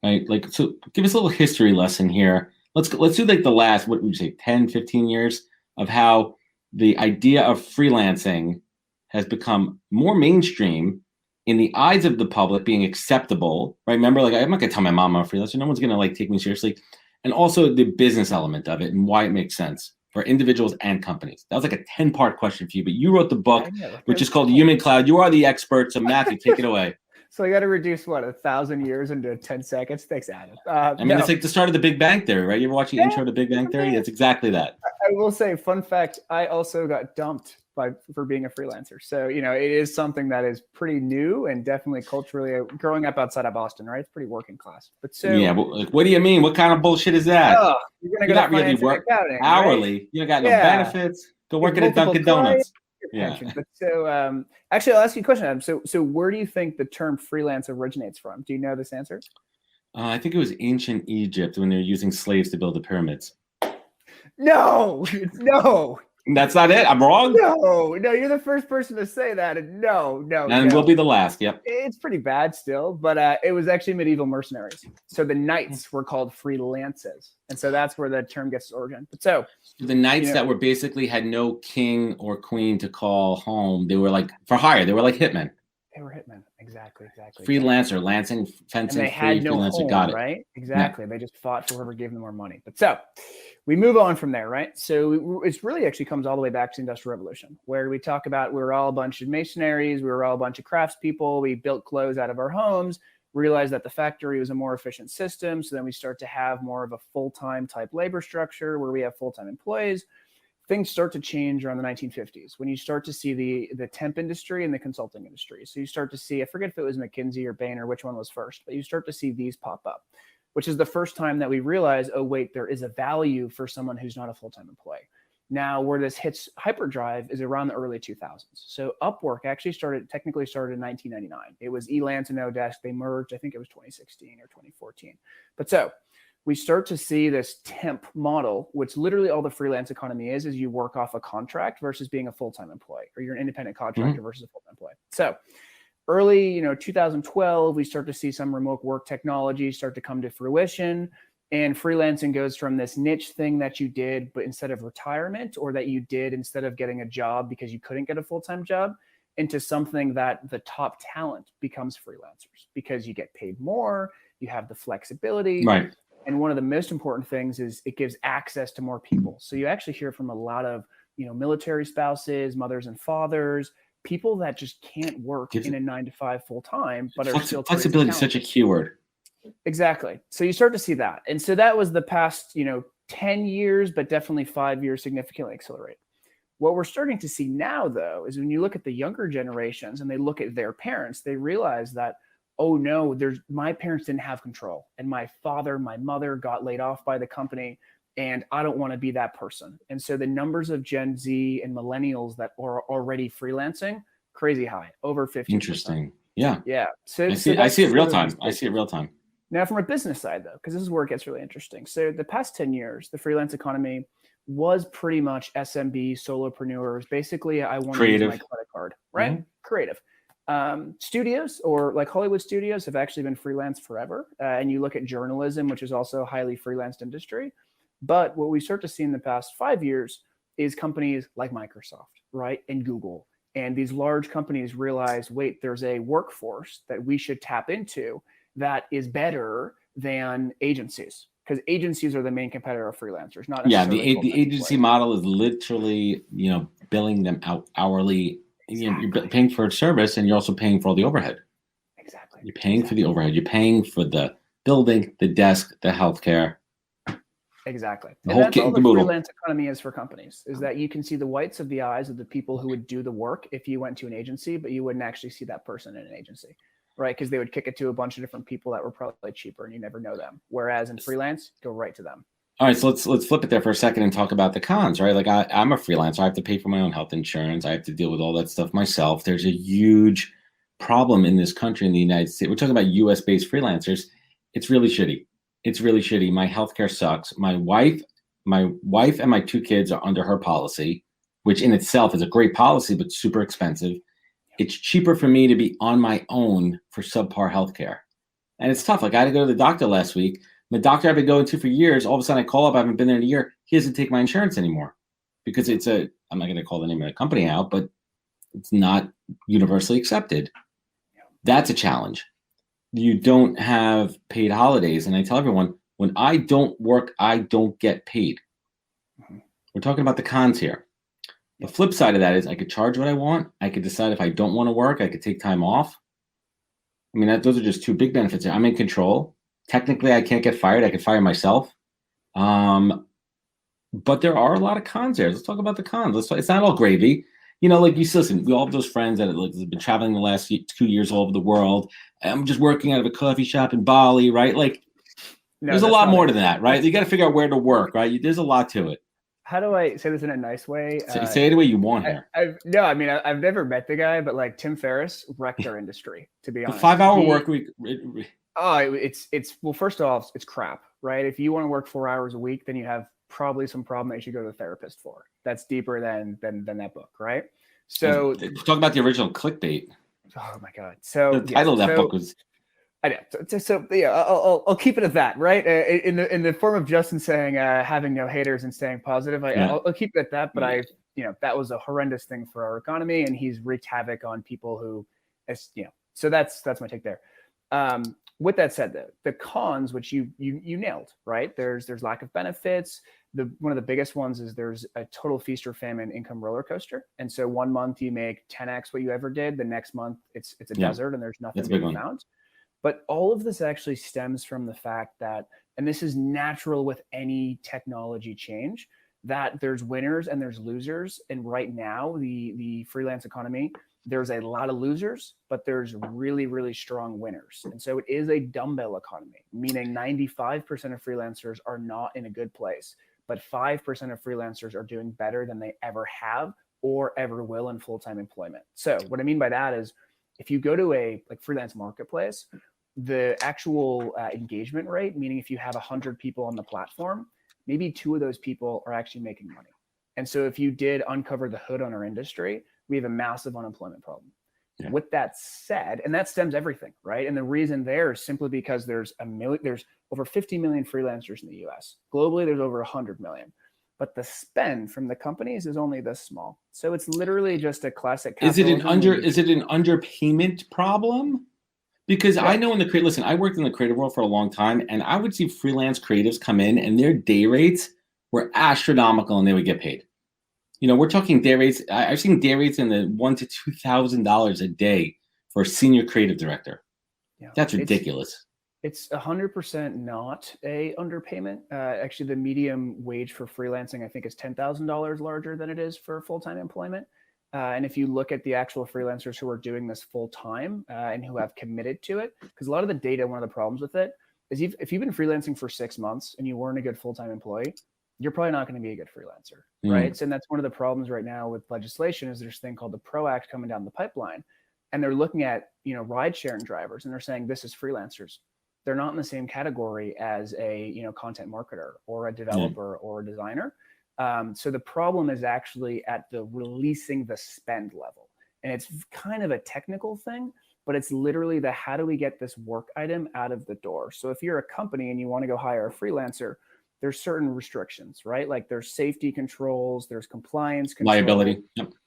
Speaker 1: right? Like, so give us a little history lesson here. Let's do like the last, what would you say, 10, 15 years of how the idea of freelancing has become more mainstream in the eyes of the public, being acceptable, right? Remember, like, I'm not gonna tell my mom I'm a freelancer. No one's gonna like take me seriously. And also the business element of it and why it makes sense for individuals and companies. That was like a 10-part question for you, but you wrote the book, which is called Human Cloud. You are the expert, so Matthew, take it away.
Speaker 4: So I got to reduce 1,000 years into 10 seconds. Thanks, Adam.
Speaker 1: It's like the start of the Big Bang Theory, right? You ever watching Intro to Big Bang Theory? It's exactly that.
Speaker 4: I will say, fun fact, I also got dumped for being a freelancer. So, it is something that is pretty new and definitely culturally, growing up outside of Boston, right? It's pretty working class. But so
Speaker 1: yeah, but what do you mean? What kind of bullshit is that?
Speaker 4: You're not really work
Speaker 1: hourly.
Speaker 4: Right?
Speaker 1: You got no benefits. Go work at a Dunkin' Donuts.
Speaker 4: Yeah. But so, actually, I'll ask you a question, Adam. So where do you think the term freelance originates from? Do you know this answer?
Speaker 1: I think it was ancient Egypt when they were using slaves to build the pyramids.
Speaker 4: No.
Speaker 1: That's not it. I'm wrong.
Speaker 4: No, you're the first person to say that. And no.
Speaker 1: And we'll be the last. Yep.
Speaker 4: It's pretty bad still, but it was actually medieval mercenaries. So the knights were called freelancers, and so that's where the term gets its origin. But so
Speaker 1: the knights that were basically had no king or queen to call home. They were like for hire. They were like hitmen.
Speaker 4: They were hitmen. Exactly.
Speaker 1: Freelancer, lancing, fencing,
Speaker 4: and they had no
Speaker 1: freelancer.
Speaker 4: home,
Speaker 1: Got it.
Speaker 4: Right? Exactly. Yeah. They just fought for whoever gave them more money. But so we move on from there, right? So it's really actually comes all the way back to the Industrial Revolution, where we talk about we were all a bunch of masonries, we were all a bunch of craftspeople, we built clothes out of our homes, realized that the factory was a more efficient system. So then we start to have more of a full-time type labor structure where we have full-time employees. Things start to change around the 1950s when you start to see the temp industry and the consulting industry. So you start to see, I forget if it was McKinsey or Bain or which one was first, but you start to see these pop up, which is the first time that we realize, oh, wait, there is a value for someone who's not a full-time employee. Now, where this hits hyperdrive is around the early 2000s. So Upwork actually technically started in 1999. It was Elance and Odesk. They merged, I think it was 2016 or 2014. But so we start to see this temp model, which literally all the freelance economy is you work off a contract versus being a full-time employee, or you're an independent contractor versus a full-time employee. So early, 2012, we start to see some remote work technology start to come to fruition, and freelancing goes from this niche thing that you did, but instead of retirement, or that you did instead of getting a job because you couldn't get a full-time job, into something that the top talent becomes freelancers because you get paid more, you have the flexibility.
Speaker 1: Right.
Speaker 4: And one of the most important things is it gives access to more people. So you actually hear from a lot of, military spouses, mothers and fathers, people that just can't work in a 9-to-5 full time, but are still
Speaker 1: flexibility is such a key word.
Speaker 4: Exactly. So you start to see that. And so that was the past, 10 years, but definitely 5 years significantly accelerated. What we're starting to see now, though, is when you look at the younger generations and they look at their parents, they realize that, oh no, my parents didn't have control, and my mother got laid off by the company, and I don't want to be that person. And so the numbers of Gen Z and millennials that are already freelancing, crazy high, over 50%.
Speaker 1: Interesting. Yeah.
Speaker 4: So
Speaker 1: I see it real time.
Speaker 4: Now, from a business side, though, because this is where it gets really interesting. So the past 10 years, the freelance economy was pretty much SMB, solopreneurs. Basically, I want to use my credit card, right? Mm-hmm. Creative. Studios, or like Hollywood studios, have actually been freelance forever. And you look at journalism, which is also a highly freelanced industry. But what we start to see in the past 5 years is companies like Microsoft, right? And Google. And these large companies realize, wait, there's a workforce that we should tap into that is better than agencies, because agencies are the main competitor of freelancers. Not necessarily
Speaker 1: the agency model is literally, billing them out hourly. Exactly. You're paying for a service, and you're also paying for all the overhead.
Speaker 4: Exactly.
Speaker 1: You're paying for the overhead. You're paying for the building, the desk, the healthcare.
Speaker 4: Exactly.
Speaker 1: The
Speaker 4: and
Speaker 1: whole
Speaker 4: that's all the
Speaker 1: caboodle.
Speaker 4: Freelance economy is for companies, is that you can see the whites of the eyes of the people who would do the work if you went to an agency, but you wouldn't actually see that person in an agency, right? Because they would kick it to a bunch of different people that were probably cheaper, and you never know them. Whereas in freelance, go right to them.
Speaker 1: All right, so let's flip it there for a second and talk about the cons, right? Like I'm a freelancer. I have to pay for my own health insurance. I have to deal with all that stuff myself. There's a huge problem in this country, in the United States. We're talking about US-based freelancers. It's really shitty. My healthcare sucks. My wife and my 2 kids are under her policy. which in itself is a great policy, but super expensive. It's cheaper for me to be on my own for subpar healthcare. And it's tough. Like I had to go to the doctor last week. The doctor I've been going to for years, all of a sudden I call up, I haven't been there in a year. He doesn't take my insurance anymore because I'm not going to call the name of the company out, but it's not universally accepted. That's a challenge. You don't have paid holidays. And I tell everyone, when I don't work, I don't get paid. We're talking about the cons here. The flip side of that is I could charge what I want. I could decide if I don't want to work, I could take time off. I mean, those are just two big benefits. I'm in control. Technically, I can't get fired. I could fire myself. But there are a lot of cons there. Let's talk about the cons. It's not all gravy. You know, like listen, we all have those friends that have been traveling the last 2 years all over the world. I'm just working out of a coffee shop in Bali, right? Like, there's a lot more to that, right? You got to figure out where to work, right? There's a lot to it.
Speaker 4: How do I say this in a nice way?
Speaker 1: Say it the way you want here.
Speaker 4: I've never met the guy, but like Tim Ferriss wrecked our industry, to be honest.
Speaker 1: The 5-hour work week.
Speaker 4: Well, first off, it's crap, right? If you want to work 4 hours a week, then you have probably some problem that you should go to the therapist for. That's deeper than that book, right? So
Speaker 1: talk about the original clickbait.
Speaker 4: Oh my God. So
Speaker 1: the title of that book was.
Speaker 4: I know. So yeah, I'll keep it at that, right? In the form of Justin saying having no haters and staying positive, I'll keep it at that. But that was a horrendous thing for our economy, and he's wreaked havoc on people who, So that's my take there. With that said, the cons, which you nailed, right? There's lack of benefits. One of the biggest ones is there's a total feast or famine income roller coaster, and so 1 month you make 10x what you ever did. The next month it's a desert and there's nothing to be found. But all of this actually stems from the fact that, and this is natural with any technology change, that there's winners and there's losers. And right now, the freelance economy, there's a lot of losers, but there's really, really strong winners. And so it is a dumbbell economy, meaning 95% of freelancers are not in a good place, but 5% of freelancers are doing better than they ever have or ever will in full-time employment. So what I mean by that is, if you go to a freelance marketplace, the actual engagement rate, meaning if you have 100 people on the platform, maybe 2 of those people are actually making money. And so if you did uncover the hood on our industry, we have a massive unemployment problem. Yeah. With that said, and that stems everything, right? And the reason there is simply because there's over 50 million freelancers in the US. Globally, there's over 100 million. But the spend from the companies is only this small. So it's literally just a classic.
Speaker 1: Is it an underpayment problem? Because I know I worked in the creative world for a long time, and I would see freelance creatives come in and their day rates were astronomical and they would get paid. We're talking day rates. I've seen day rates in the $1,000 to $2,000 a day for a senior creative director. Yeah, that's ridiculous.
Speaker 4: It's 100% not a underpayment. Actually, the medium wage for freelancing, I think, is $10,000 larger than it is for full-time employment. And if you look at the actual freelancers who are doing this full time and who have committed to it, because a lot of the data, one of the problems with it is if you've been freelancing for 6 months and you weren't a good full-time employee, you're probably not going to be a good freelancer, right? So, and that's one of the problems right now with legislation is there's a thing called the PRO Act coming down the pipeline, and they're looking at ride sharing drivers and they're saying this is freelancers. They're not in the same category as a content marketer or a developer or a designer. So the problem is actually at the releasing the spend level. And it's kind of a technical thing, but it's literally how do we get this work item out of the door? So if you're a company and you want to go hire a freelancer, there's certain restrictions, right? Like there's safety controls, there's compliance controls,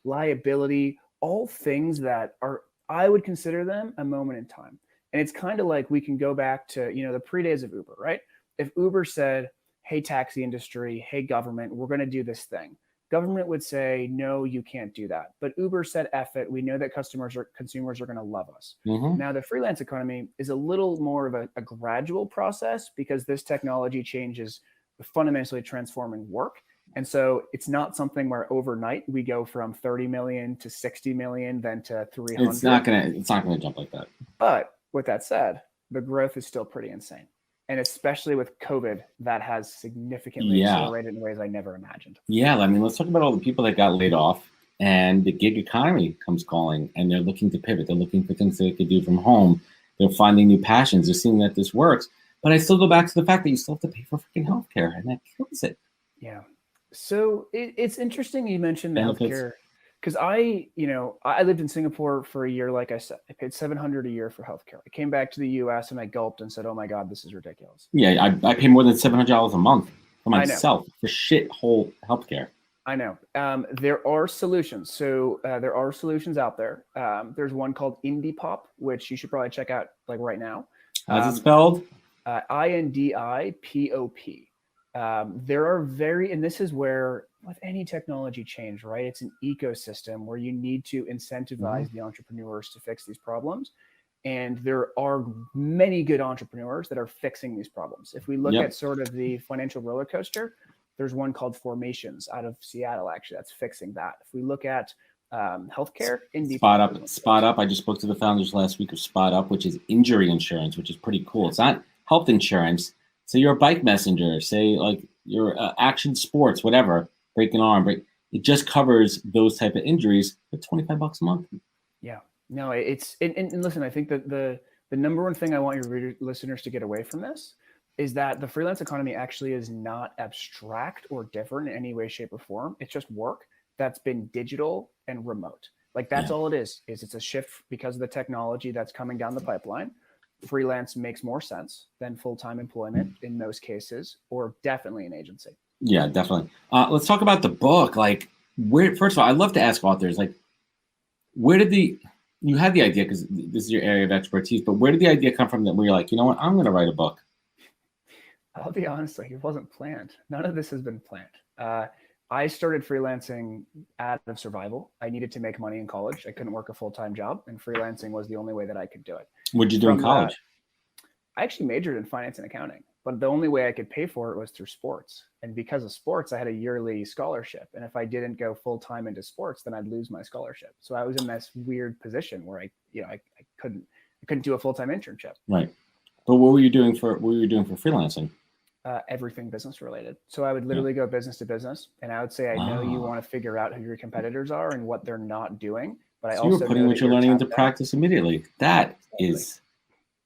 Speaker 4: liability, all things that I would consider them a moment in time. And it's kind of like we can go back to, the pre-days of Uber, right? If Uber said, hey, taxi industry, hey, government, we're going to do this thing. Government would say, no, you can't do that. But Uber said, F it. We know that consumers are going to love us. Mm-hmm. Now, the freelance economy is a little more of a gradual process because this technology change is fundamentally transforming work. And so it's not something where overnight we go from 30 million to 60 million, then to 300.
Speaker 1: It's not going to jump like that.
Speaker 4: But with that said, the growth is still pretty insane. And especially with COVID, that has significantly accelerated in ways I never imagined.
Speaker 1: Yeah, I mean, let's talk about all the people that got laid off and the gig economy comes calling and they're looking to pivot. They're looking for things that they could do from home. They're finding new passions. They're seeing that this works. But I still go back to the fact that you still have to pay for freaking healthcare, and that kills it.
Speaker 4: Yeah. So it's interesting you mentioned the
Speaker 1: Benefits?
Speaker 4: healthcare because I lived in Singapore for a year. Like I said, I paid $700 a year for healthcare. I came back to the U.S. and I gulped and said, "Oh my God, this is ridiculous."
Speaker 1: Yeah, I pay more than $700 a month for
Speaker 4: I know.
Speaker 1: myself for shithole healthcare.
Speaker 4: I know. There are solutions. So there are solutions out there. There's one called IndiePop, which you should probably check out like right now.
Speaker 1: How's it spelled?
Speaker 4: IndipOP. There are and this is where with any technology change, right? It's an ecosystem where you need to incentivize the entrepreneurs to fix these problems. And there are many good entrepreneurs that are fixing these problems. If we look at sort of the financial roller coaster, there's one called Formations out of Seattle, actually, that's fixing that. If we look at healthcare,
Speaker 1: Spot Up. I just spoke to the founders last week of Spot Up, which is injury insurance, which is pretty cool. It's not health insurance. Say you're a bike messenger, say like you're action sports, whatever, break an arm, it just covers those type of injuries for $25 a month.
Speaker 4: Yeah, no, it's and listen, I think that the number one thing I want your listeners to get away from this is that the freelance economy actually is not abstract or different in any way, shape, or form. It's just work that's been digital and remote. Like that's all it is it's a shift because of the technology that's coming down the pipeline. Freelance makes more sense than full-time employment in most cases, or definitely an agency.
Speaker 1: Yeah, definitely. Let's talk about the book. Like, first of all, I'd love to ask authors, like, where did you had the idea, because this is your area of expertise, but where did the idea come from that where you're like, you know what, I'm going to write a book?
Speaker 4: I'll be honest, like it wasn't planned. None of this has been planned. I started freelancing out of survival. I needed to make money in college. I couldn't work a full-time job, and freelancing was the only way that I could do it.
Speaker 1: What'd you do in college?
Speaker 4: I actually majored in finance and accounting, but the only way I could pay for it was through sports. And because of sports, I had a yearly scholarship. And if I didn't go full-time into sports, then I'd lose my scholarship. So I was in this weird position where I couldn't do a full-time internship.
Speaker 1: Right. But what were you doing for freelancing?
Speaker 4: Everything business related. So I would literally go business to business, and I would say, I know you want to figure out who your competitors are and what they're not doing, but I also
Speaker 1: you're putting what you're learning into practice immediately. That is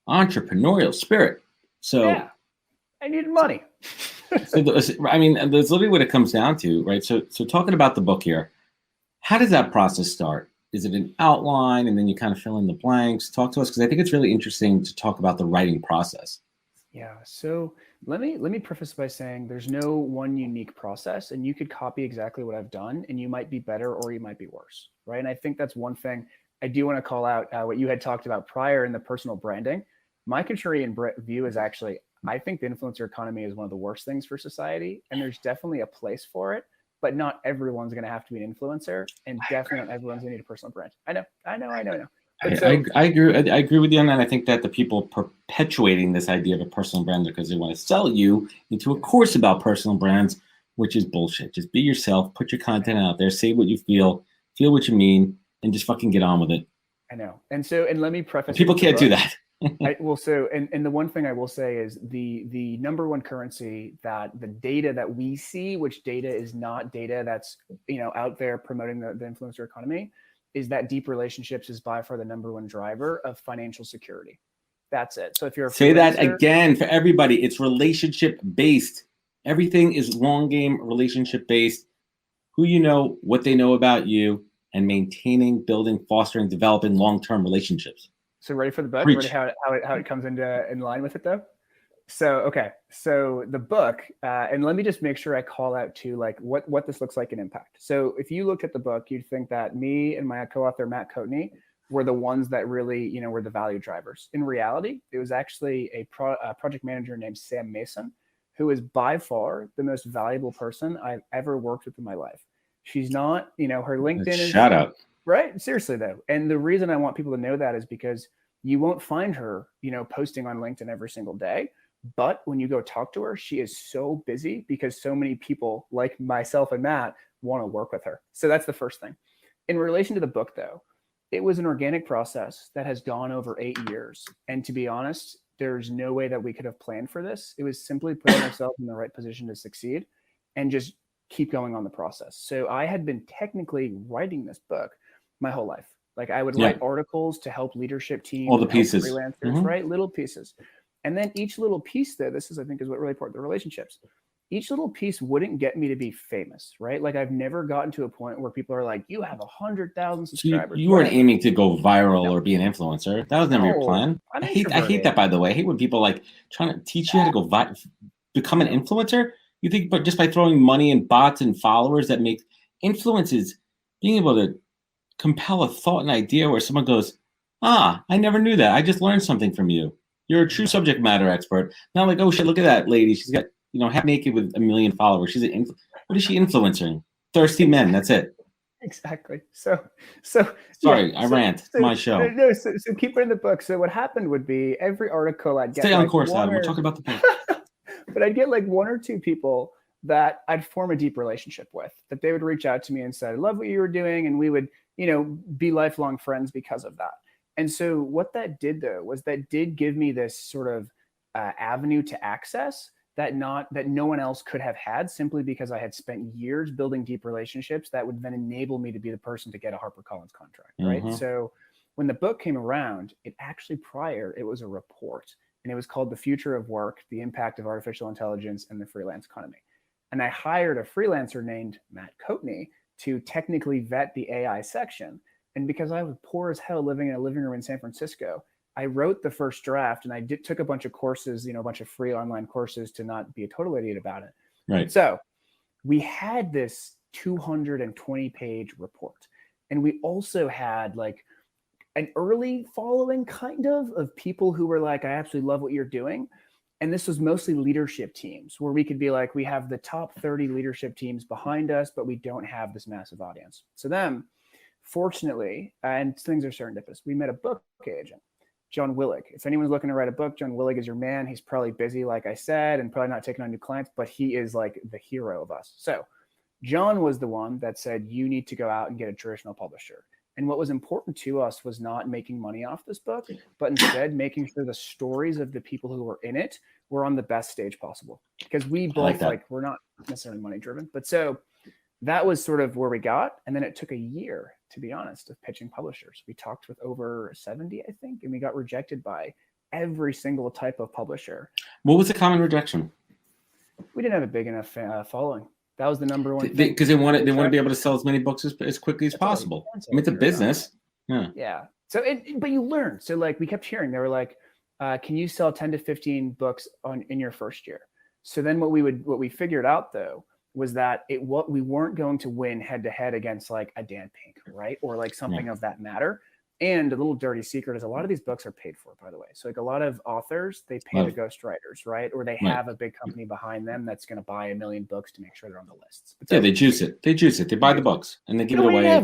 Speaker 1: entrepreneurial spirit. So
Speaker 4: yeah, I needed money.
Speaker 1: that's literally what it comes down to, right? So talking about the book here, how does that process start? Is it an outline and then you kind of fill in the blanks? Talk to us, because I think it's really interesting to talk about the writing process.
Speaker 4: Yeah. So let me preface by saying there's no one unique process, and you could copy exactly what I've done and you might be better or you might be worse. Right. And I think that's one thing I do want to call out what you had talked about prior in the personal branding. My contrarian view is actually, I think the influencer economy is one of the worst things for society, and there's definitely a place for it, but not everyone's going to have to be an influencer, and definitely not everyone's going to need a personal brand. I know.
Speaker 1: I agree with you on that. I think that the people perpetuating this idea of a personal brand because they want to sell you into a course about personal brands, which is bullshit. Just be yourself, put your content out there, say what you feel what you mean, and just fucking get on with it.
Speaker 4: I know. And let me preface.
Speaker 1: People can't do that.
Speaker 4: And the one thing I will say is the number one currency that the data that we see, which data is not data that's out there promoting the influencer economy, is that deep relationships is by far the number one driver of financial security. That's it. So if you're
Speaker 1: say that again for everybody, it's relationship based. Everything is long game relationship based. Who you know, what they know about you, and maintaining, building, fostering, developing long-term relationships.
Speaker 4: So ready for the book? Ready how it comes in line with it though? So the book, and let me just make sure I call out to like what this looks like in impact. So if you looked at the book, you'd think that me and my co-author Matt Coatney were the ones that really were the value drivers. In reality, it was actually a project manager named Sam Mason, who is by far the most valuable person I've ever worked with in my life. She's not, her LinkedIn is
Speaker 1: shout out.
Speaker 4: Right. Seriously, though. And the reason I want people to know that is because you won't find her, posting on LinkedIn every single day. But when you go talk to her, she is so busy because so many people like myself and Matt want to work with her. So that's the first thing. In relation to the book, though, it was an organic process that has gone over 8 years. And to be honest, there's no way that we could have planned for this. It was simply putting ourselves in the right position to succeed and just keep going on the process. So I had been technically writing this book my whole life. Like I would write articles to help leadership teams,
Speaker 1: all the pieces,
Speaker 4: freelancers, right? Little pieces. And then each little piece though, I think is what really important, the relationships. each little piece wouldn't get me to be famous, right? Like I've never gotten to a point where people are like, you have 100,000 subscribers.
Speaker 1: You weren't aiming to go viral or be an influencer. That was never your plan.
Speaker 4: I'm
Speaker 1: I hate that, by the way. I hate when people like trying to teach you how to go become an influencer. You think, but just by throwing money and bots and followers that make influences, being able to compel a thought and idea where someone goes, I never knew that. I just learned something from you. You're a true subject matter expert. Not like, oh shit, look at that lady. She's got, half naked with 1 million followers. She's what is she influencing? Thirsty men. That's it.
Speaker 4: Exactly. So
Speaker 1: sorry, I rant. It's my show.
Speaker 4: No, so keep it in the book. So what happened would be every article I'd get.
Speaker 1: Stay on course, Adam. We're talking about the book.
Speaker 4: But I'd get like 1 or 2 people that I'd form a deep relationship with, that they would reach out to me and say, I love what you were doing. And we would, be lifelong friends because of that. And so what that did though, was that did give me this sort of avenue to access that no one else could have had, simply because I had spent years building deep relationships that would then enable me to be the person to get a HarperCollins contract. Right.
Speaker 1: Mm-hmm.
Speaker 4: So when the book came around, it was a report, and it was called The Future of Work, The Impact of Artificial Intelligence and the Freelance Economy. And I hired a freelancer named Matt Coatney to technically vet the AI section. And because I was poor as hell living in a living room in San Francisco, I wrote the first draft, and I took a bunch of courses, a bunch of free online courses to not be a total idiot about it.
Speaker 1: Right.
Speaker 4: So we had this 220-page report. And we also had like an early following kind of people who were like, I absolutely love what you're doing. And this was mostly leadership teams where we could be like, we have the top 30 leadership teams behind us, but we don't have this massive audience. So then, fortunately, and things are serendipitous, we met a book agent, John Willig. If anyone's looking to write a book, John Willig is your man. He's probably busy, like I said, and probably not taking on new clients, but he is like the hero of us. So John was the one that said, you need to go out and get a traditional publisher. And what was important to us was not making money off this book, but instead making sure the stories of the people who were in it were on the best stage possible. Because we both we're not necessarily money driven. But so that was sort of where we got. And then it took a year, to be honest, of pitching publishers. We talked with over 70, I think, and we got rejected by every single type of publisher.
Speaker 1: What was the common rejection?
Speaker 4: We didn't have a big enough following. That was the number one thing.
Speaker 1: Because they want to be able to sell as many books as quickly as possible. I mean, it's a business.
Speaker 4: Yeah. So, but you learn. So, like, we kept hearing, they were like, "Can you sell 10 to 15 books in your first year?" So then, what we figured out though was that we weren't going to win head to head against like a Dan Pink, right, or like something of that matter. And a little dirty secret is a lot of these books are paid for, by the way. So like a lot of authors, they pay the ghostwriters, right? Or they have a big company behind them that's going to buy 1 million books to make sure they're on the lists. So,
Speaker 1: they juice it. They buy the books and they give it away.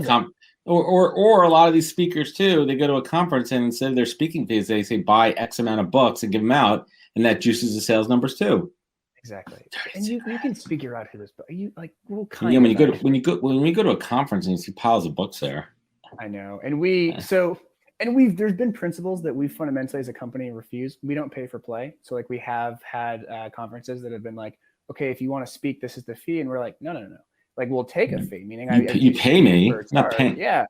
Speaker 1: Or a lot of these speakers too, they go to a conference and instead of their speaking fees, they say buy X amount of books and give them out. And that juices the sales numbers too.
Speaker 4: Exactly. And you can figure out who this book, you like, well,
Speaker 1: when you go to a conference and you see piles of books there.
Speaker 4: I know. And there's been principles that we fundamentally as a company refuse. We don't pay for play. So like we have had conferences that have been like, okay, if you want to speak, this is the fee. And we're like, no. Like we'll take a fee, meaning
Speaker 1: you pay me, not paying.
Speaker 4: Yeah.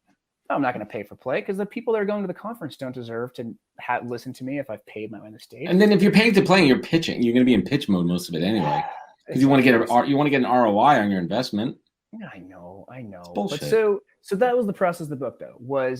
Speaker 4: No, I'm not going to pay for play because the people that are going to the conference don't deserve to listen to me if I've paid my way on the stage.
Speaker 1: And then if you're paying to play and you're pitching, you're going to be in pitch mode most of it anyway. Because you want to get an ROI on your investment.
Speaker 4: I know.
Speaker 1: Bullshit.
Speaker 4: But so that was the process of the book, though.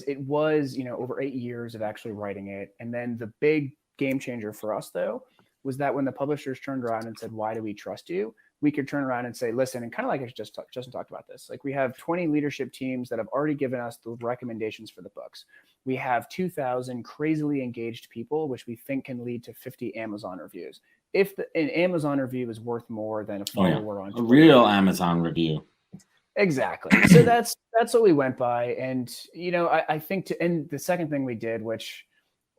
Speaker 4: It was over 8 years of actually writing it, and then the big game changer for us, though, was that when the publishers turned around and said, "Why do we trust you?" We could turn around and say, "Listen," and kind of like I Justin talked about this. Like we have 20 leadership teams that have already given us the recommendations for the books. We have 2,000 crazily engaged people, which we think can lead to 50 Amazon reviews. If an Amazon review is worth more than a follower on Twitter,
Speaker 1: a real Amazon review.
Speaker 4: Exactly. So that's what we went by. And, I think and the second thing we did, which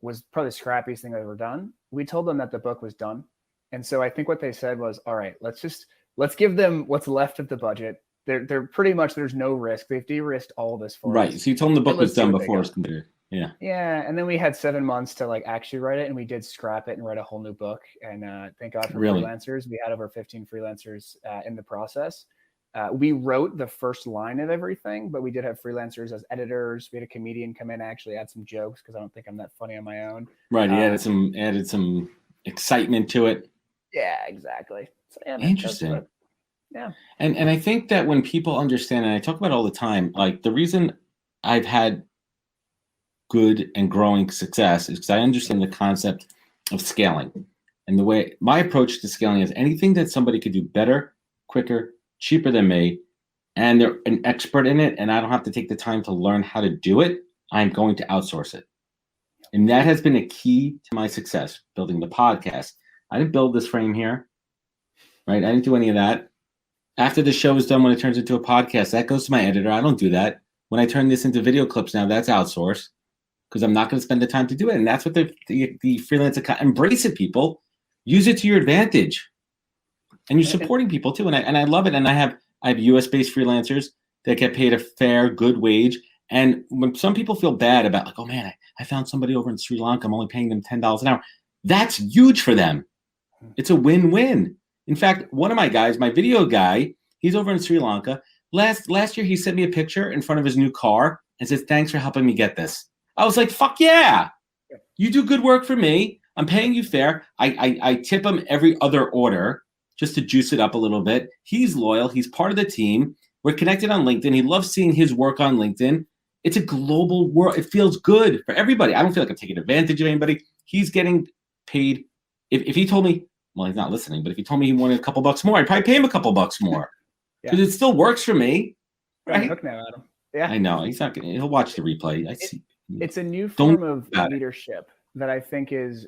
Speaker 4: was probably the scrappiest thing I've ever done, we told them that the book was done. And so I think what they said was, all right, let's give them what's left of the budget. They're pretty much, there's no risk. They've de-risked all this for us.
Speaker 1: Right. So you told them the book was done before it's completed. Yeah.
Speaker 4: Yeah. And then we had 7 months to like actually write it, and we did scrap it and write a whole new book. And thank God for freelancers. We had over 15 freelancers in the process. We wrote the first line of everything, but we did have freelancers as editors. We had a comedian come in, actually add some jokes because I don't think I'm that funny on my own.
Speaker 1: Right. He added some excitement to it.
Speaker 4: Yeah, exactly. So yeah, man,
Speaker 1: Interesting.
Speaker 4: yeah.
Speaker 1: And I think that when people understand, and I talk about it all the time, like the reason I've had good and growing success is because I understand the concept of scaling. And the way my approach to scaling is anything that somebody could do better, quicker, cheaper than me, and they're an expert in it, and I don't have to take the time to learn how to do it, I'm going to outsource it. And that has been a key to my success, building the podcast. I didn't build this frame here, right? I didn't do any of that. After the show is done, when it turns into a podcast, that goes to my editor. I don't do that. When I turn this into video clips now, that's outsourced because I'm not going to spend the time to do it. And that's what the freelance account, embrace it, people. Use it to your advantage. And you're supporting people too. And I love it. And I have US-based freelancers that get paid a fair, good wage. And when some people feel bad about like, oh man, I found somebody over in Sri Lanka, I'm only paying them $10 an hour. That's huge for them. It's a win-win. In fact, one of my guys, my video guy, he's over in Sri Lanka. Last year, he sent me a picture in front of his new car and says, thanks for helping me get this. I was like, fuck yeah. You do good work for me. I'm paying you fair. I tip him every other order just to juice it up a little bit. He's loyal. He's part of the team. We're connected on LinkedIn. He loves seeing his work on LinkedIn. It's a global world. It feels good for everybody. I don't feel like I'm taking advantage of anybody. He's getting paid. If he told me, well, he's not listening, but if he told me he wanted a couple bucks more, I'd probably pay him a couple bucks more because it still works for me. Right?
Speaker 4: Hook now, Adam. Yeah,
Speaker 1: I know. He's not going to, he'll watch the replay. I see.
Speaker 4: It's a new form of leadership that I think is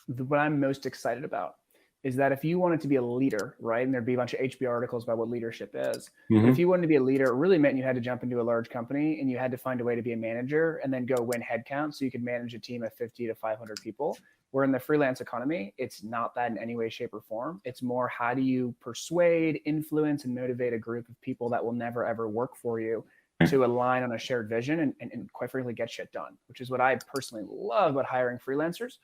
Speaker 4: what I'm most excited about. Is that if you wanted to be a leader, right? And there'd be a bunch of HB articles about what leadership is. But if you wanted to be a leader, it really meant you had to jump into a large company and you had to find a way to be a manager and then go win headcount so you could manage a team of 50 to 500 people. Where in the freelance economy, it's not that in any way, shape, or form. It's more how do you persuade, influence, and motivate a group of people that will never, ever work for you to align on a shared vision and quite frankly, get shit done, which is what I personally love about hiring freelancers.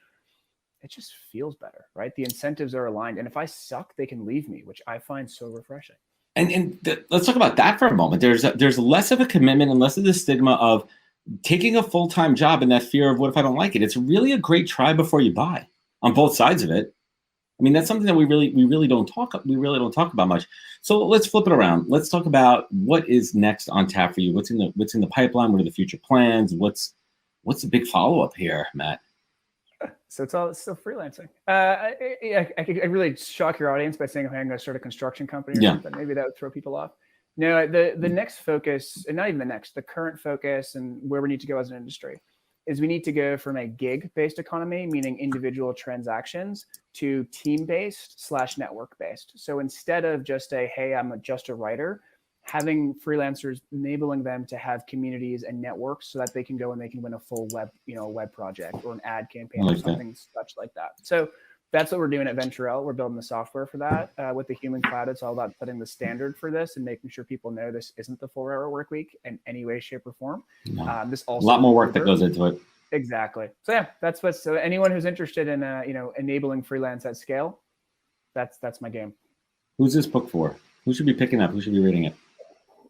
Speaker 4: It just feels better, right? The incentives are aligned. And if I suck, they can leave me, which I find so refreshing.
Speaker 1: Let's talk about that for a moment. There's less of a commitment and less of the stigma of taking a full-time job and that fear of what if I don't like it. It's really a great try before you buy on both sides of it. I mean, that's something that we really don't talk about much. So let's flip it around. Let's talk about what is next on tap for you. What's in the pipeline? What are the future plans? What's the big follow-up here, Matt?
Speaker 4: So it's still freelancing. I really shock your audience by saying, okay, I'm going to start a construction company or something. Maybe that would throw people off. No, the next focus, and not even the current focus and where we need to go as an industry is we need to go from a gig-based economy, meaning individual transactions, to team-based / network-based. So instead of just hey, I'm just a writer, having freelancers, enabling them to have communities and networks so that they can go and they can win a full web project or an ad campaign or something such like that. So that's what we're doing at Venturel. We're building the software for that. With the Human Cloud, it's all about setting the standard for this and making sure people know this isn't the 4-hour work week in any way, shape, or form. This also
Speaker 1: a lot more work that goes into it.
Speaker 4: Exactly. So yeah, so anyone who's interested in enabling freelance at scale, that's my game.
Speaker 1: Who's this book for? Who should be picking up? Who should be reading it?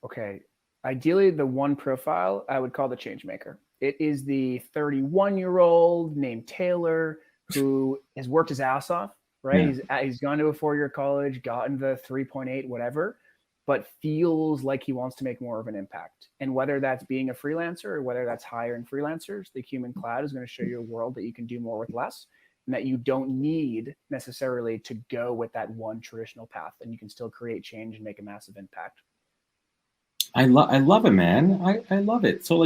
Speaker 4: Okay. Ideally, the one profile I would call the change maker. It is the 31-year-old named Taylor who has worked his ass off, right? Yeah. He's gone to a 4-year college, gotten the 3.8, whatever, but feels like he wants to make more of an impact. And whether that's being a freelancer or whether that's hiring freelancers, the Human Cloud is going to show you a world that you can do more with less and that you don't need necessarily to go with that one traditional path, and you can still create change and make a massive impact.
Speaker 1: I love it, man. I love it. So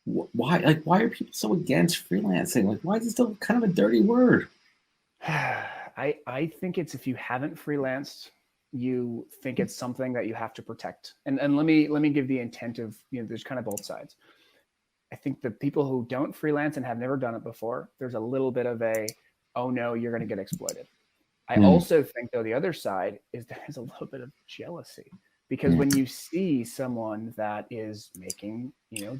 Speaker 1: why are people so against freelancing? Like, why is it still kind of a dirty word?
Speaker 4: I think it's if you haven't freelanced, you think it's something that you have to protect. And let me give the intent of, there's kind of both sides. I think the people who don't freelance and have never done it before, there's a little bit of oh no, you're going to get exploited. I also think though the other side is there's a little bit of jealousy. Because when you see someone that is making,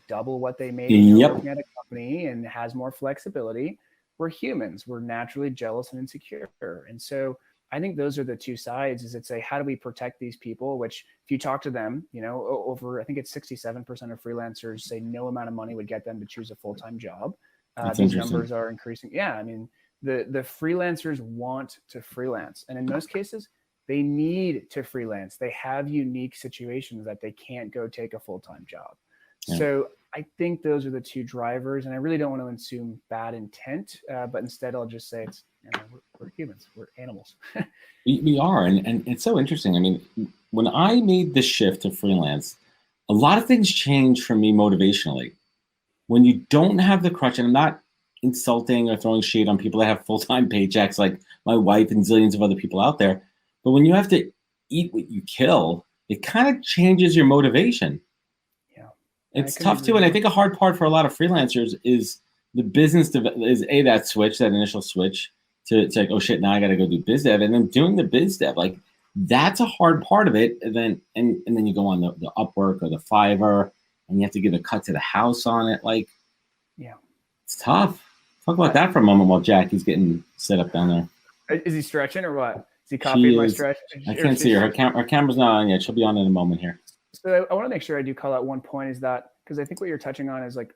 Speaker 4: double what they made working at a company and has more flexibility, we're humans. We're naturally jealous and insecure. And so I think those are the two sides. Is it's how do we protect these people? Which if you talk to them, over I think it's 67% of freelancers say no amount of money would get them to choose a full-time job. These numbers are increasing. Yeah, I mean, The freelancers want to freelance. And in most cases, they need to freelance. They have unique situations that they can't go take a full-time job. Yeah. So I think those are the two drivers. And I really don't want to assume bad intent, but instead I'll just say it's, we're humans, we're animals.
Speaker 1: We are. And it's so interesting. I mean, when I made the shift to freelance, a lot of things changed for me motivationally. When you don't have the crutch, and I'm not insulting or throwing shade on people that have full-time paychecks like my wife and zillions of other people out there, but when you have to eat what you kill, it kind of changes your motivation. Yeah, it's tough too. And I think a hard part for a lot of freelancers is the business is that switch, that initial switch to like, oh shit, now I got to go do biz dev, and then doing the biz dev, like that's a hard part of it. And then you go on the Upwork or the Fiverr, and you have to give a cut to the house on it. Like, yeah, it's tough. Talk about that for a moment while Jackie's getting set up down there.
Speaker 4: Is he stretching or what? Is he copying my stretch?
Speaker 1: I can't see her. Her camera's not on yet. She'll be on in a moment here.
Speaker 4: So I want to make sure I do call out one point, is that, because I think what you're touching on is like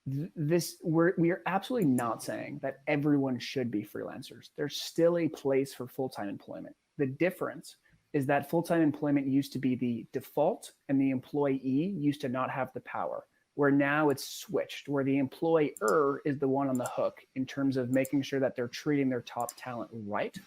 Speaker 4: we are absolutely not saying that everyone should be freelancers. There's still a place for full-time employment. The difference is that full-time employment used to be the default, and the employee used to not have the power, where now it's switched, where the employer is the one on the hook in terms of making sure that they're treating their top talent right.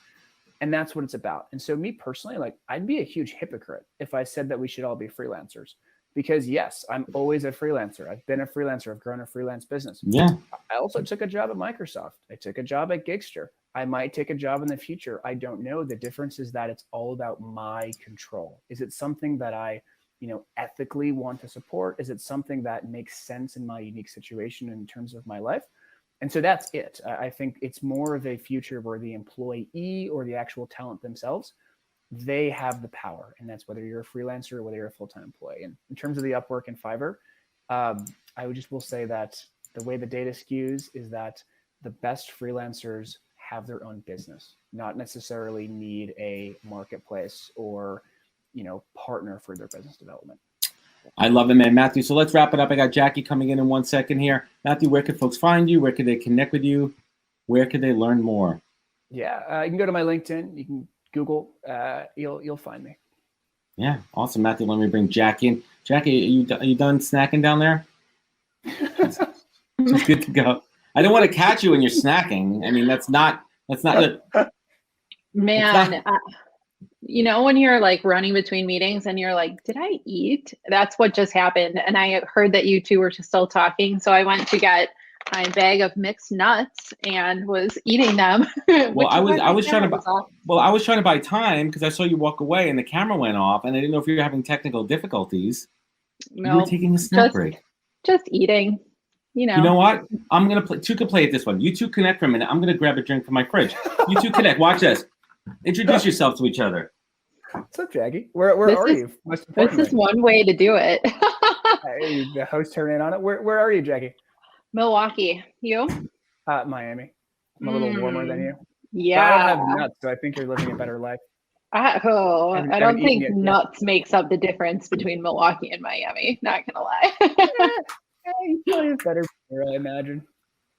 Speaker 4: And that's what it's about. And so me personally, like, I'd be a huge hypocrite if I said that we should all be freelancers, because yes, I'm always a freelancer. I've been a freelancer. I've grown a freelance business. Yeah. I also took a job at Microsoft. I took a job at Gigster. I might take a job in the future. I don't know. The difference is that it's all about my control. Is it something that I, ethically want to support? Is it something that makes sense in my unique situation in terms of my life? And so that's it. I think it's more of a future where the employee or the actual talent themselves, they have the power. And that's whether you're a freelancer or whether you're a full-time employee. And in terms of the Upwork and Fiverr, I will say that the way the data skews is that the best freelancers have their own business, not necessarily need a marketplace or, partner for their business development.
Speaker 1: I love it, man. Matthew, so let's wrap it up. I got Jackie coming in 1 second here. Matthew, where could folks find you? Where could they connect with you? Where could they learn more?
Speaker 4: Yeah, you can go to my LinkedIn. You can Google. You'll find me.
Speaker 1: Yeah, awesome, Matthew. Let me bring Jackie in. Jackie, are you done snacking down there? She's good to go. I don't want to catch you when you're snacking. I mean, that's not good.
Speaker 5: Man, when you're like running between meetings and you're like, did I eat? That's what just happened. And I heard that you two were still talking. So I went to get my bag of mixed nuts and was eating them.
Speaker 1: Well, I was trying to buy time because I saw you walk away and the camera went off, and I didn't know if you were having technical difficulties.
Speaker 5: No,
Speaker 1: you were taking a snack break.
Speaker 5: Just eating. You
Speaker 1: know what? I'm gonna play. Two can play at this one. You two connect for a minute. I'm gonna grab a drink from my fridge. You two connect. Watch this. Introduce yourself to each other.
Speaker 4: What's up, Jackie? Where are you?
Speaker 5: This is one way to do it.
Speaker 4: Hey, the host turned in on it. Where are you, Jackie?
Speaker 5: Milwaukee. You?
Speaker 4: Miami. I'm a little warmer than you.
Speaker 5: Yeah.
Speaker 4: I don't have nuts, so I think you're living a better life.
Speaker 5: I don't think nuts makes up the difference between Milwaukee and Miami. Not gonna lie.
Speaker 4: You probably have better beer, I imagine.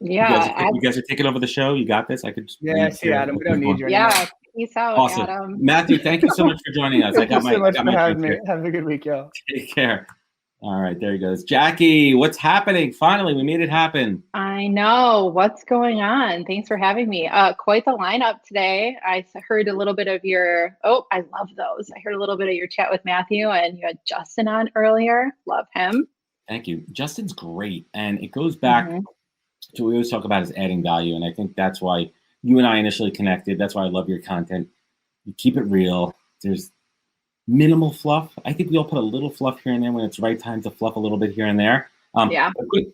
Speaker 5: Yeah.
Speaker 1: You guys are taking over the show. You got this. I could.
Speaker 4: Yeah, see, Adam. We don't need you.
Speaker 5: Yeah. Peace out,
Speaker 1: awesome.
Speaker 5: Adam.
Speaker 1: Matthew, thank you so much for joining us.
Speaker 4: Thank you so much for having me. Have a good week, y'all.
Speaker 1: Take care. All right, there he goes. Jackie, what's happening? Finally, we made it happen.
Speaker 5: I know. What's going on? Thanks for having me. Quite the lineup today. I heard a little bit of your, I love those. I heard a little bit of your chat with Matthew, and you had Justin on earlier. Love him.
Speaker 1: Thank you. Justin's great. And it goes back to what we always talk about is adding value. And I think that's why you and I initially connected. That's why I love your content. You keep it real. There's minimal fluff. I think we all put a little fluff here and there when it's the right time to fluff a little bit here and there.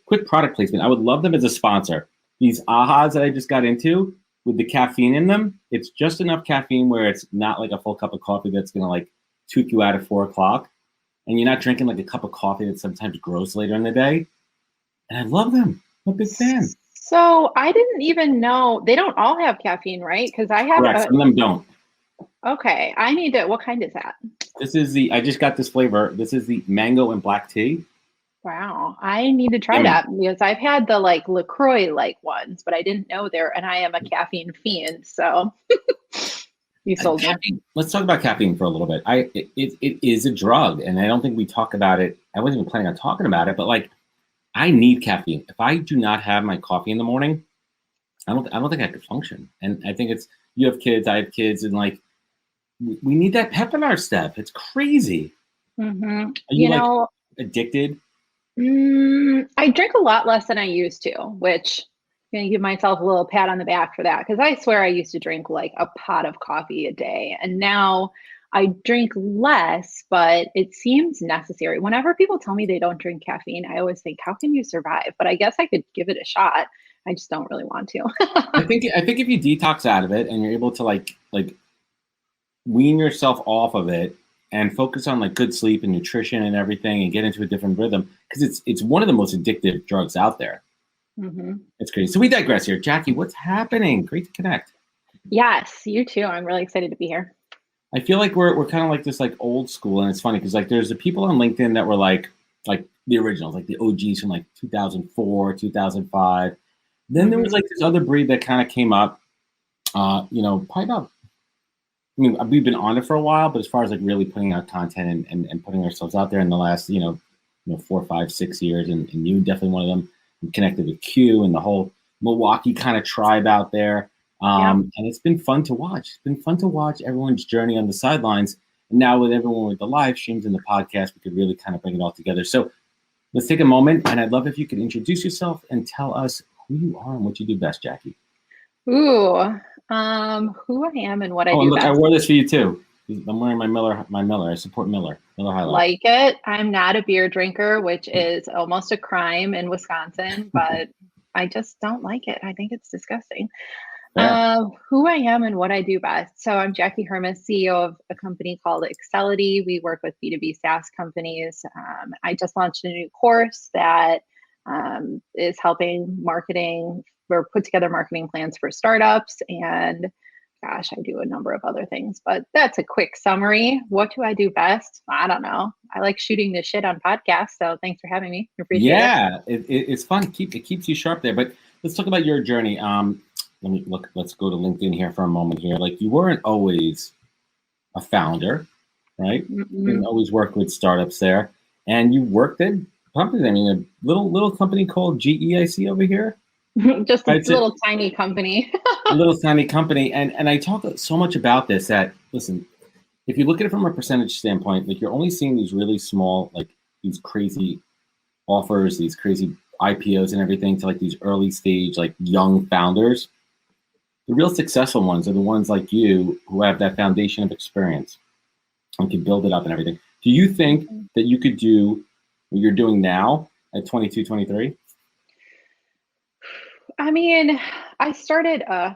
Speaker 1: Quick product placement. I would love them as a sponsor. These ahas that I just got into with the caffeine in them, it's just enough caffeine where it's not like a full cup of coffee that's going to like tweak you out at 4 o'clock. And you're not drinking like a cup of coffee that's sometimes gross later in the day. And I love them. I'm a big fan.
Speaker 5: So I didn't even know, they don't all have caffeine, right? Because I have
Speaker 1: some of them don't.
Speaker 5: Okay, I need to, what kind is that?
Speaker 1: This is I just got this flavor. This is the mango and black tea.
Speaker 5: Wow. I need to try
Speaker 1: Yummy.
Speaker 5: that because I've had the like LaCroix like ones, but I didn't know there. And I am a caffeine fiend. So you sold me.
Speaker 1: Caffeine. Let's talk about caffeine for a little bit. It is a drug, and I don't think we talk about it. I wasn't even planning on talking about it, but like, I need caffeine. If I do not have my coffee in the morning, I don't think I could function. And I think it's, you have kids, I have kids, and like, we need that pep in our step. It's crazy.
Speaker 5: Mm-hmm.
Speaker 1: Are you like addicted?
Speaker 5: I drink a lot less than I used to, which I'm going to give myself a little pat on the back for that. Because I swear I used to drink like a pot of coffee a day. And now I drink less, but it seems necessary. Whenever people tell me they don't drink caffeine, I always think, how can you survive? But I guess I could give it a shot. I just don't really want to.
Speaker 1: I think if you detox out of it and you're able to like wean yourself off of it and focus on like good sleep and nutrition and everything and get into a different rhythm, because it's one of the most addictive drugs out there.
Speaker 5: Mm-hmm.
Speaker 1: It's crazy. So we digress here. Jackie, what's happening? Great to connect.
Speaker 5: Yes, you too. I'm really excited to be here.
Speaker 1: I feel like we're kind of like this like old school, and it's funny because like there's the people on LinkedIn that were like the originals, like the OGs from like 2004, 2005. Then there was like this other breed that kind of came up, probably about, I mean, we've been on it for a while, but as far as like really putting out content and putting ourselves out there in the last, 4, 5, 6 years, and you definitely one of them. I'm connected with Q and the whole Milwaukee kind of tribe out there. And it's been fun to watch. It's been fun to watch everyone's journey on the sidelines. And now with everyone with the live streams and the podcast, we could really kind of bring it all together. So let's take a moment, and I'd love if you could introduce yourself and tell us who you are and what you do best, Jackie.
Speaker 5: Ooh, who I am and what I do
Speaker 1: look,
Speaker 5: best.
Speaker 1: I wore this for you too. I'm wearing my Miller. I support Miller High Life.
Speaker 5: Like it. I'm not a beer drinker, which is almost a crime in Wisconsin, but I just don't like it. I think it's disgusting. Who I am and what I do best. So I'm Jackie Hermes, CEO of a company called Excelity. We work with B2B SaaS companies. I just launched a new course that is helping marketing or put together marketing plans for startups. And gosh, I do a number of other things, but that's a quick summary. What do I do best? I don't know. I like shooting the shit on podcasts. So thanks for having me. Appreciate it.
Speaker 1: It's fun. It keeps you sharp there. But let's talk about your journey. Let's go to LinkedIn here for a moment here. Like, you weren't always a founder, right? You didn't always work with startups there. And you worked at companies. I mean, a little company called GEIC over here.
Speaker 5: Just a little tiny company.
Speaker 1: A little tiny company. And I talk so much about this that, listen, if you look at it from a percentage standpoint, like, you're only seeing these really small, like these crazy offers, these crazy IPOs and everything to like these early stage, like young founders. The real successful ones are the ones like you who have that foundation of experience and can build it up and everything. Do you think that you could do what you're doing now at 22, 23?
Speaker 5: I mean, I started a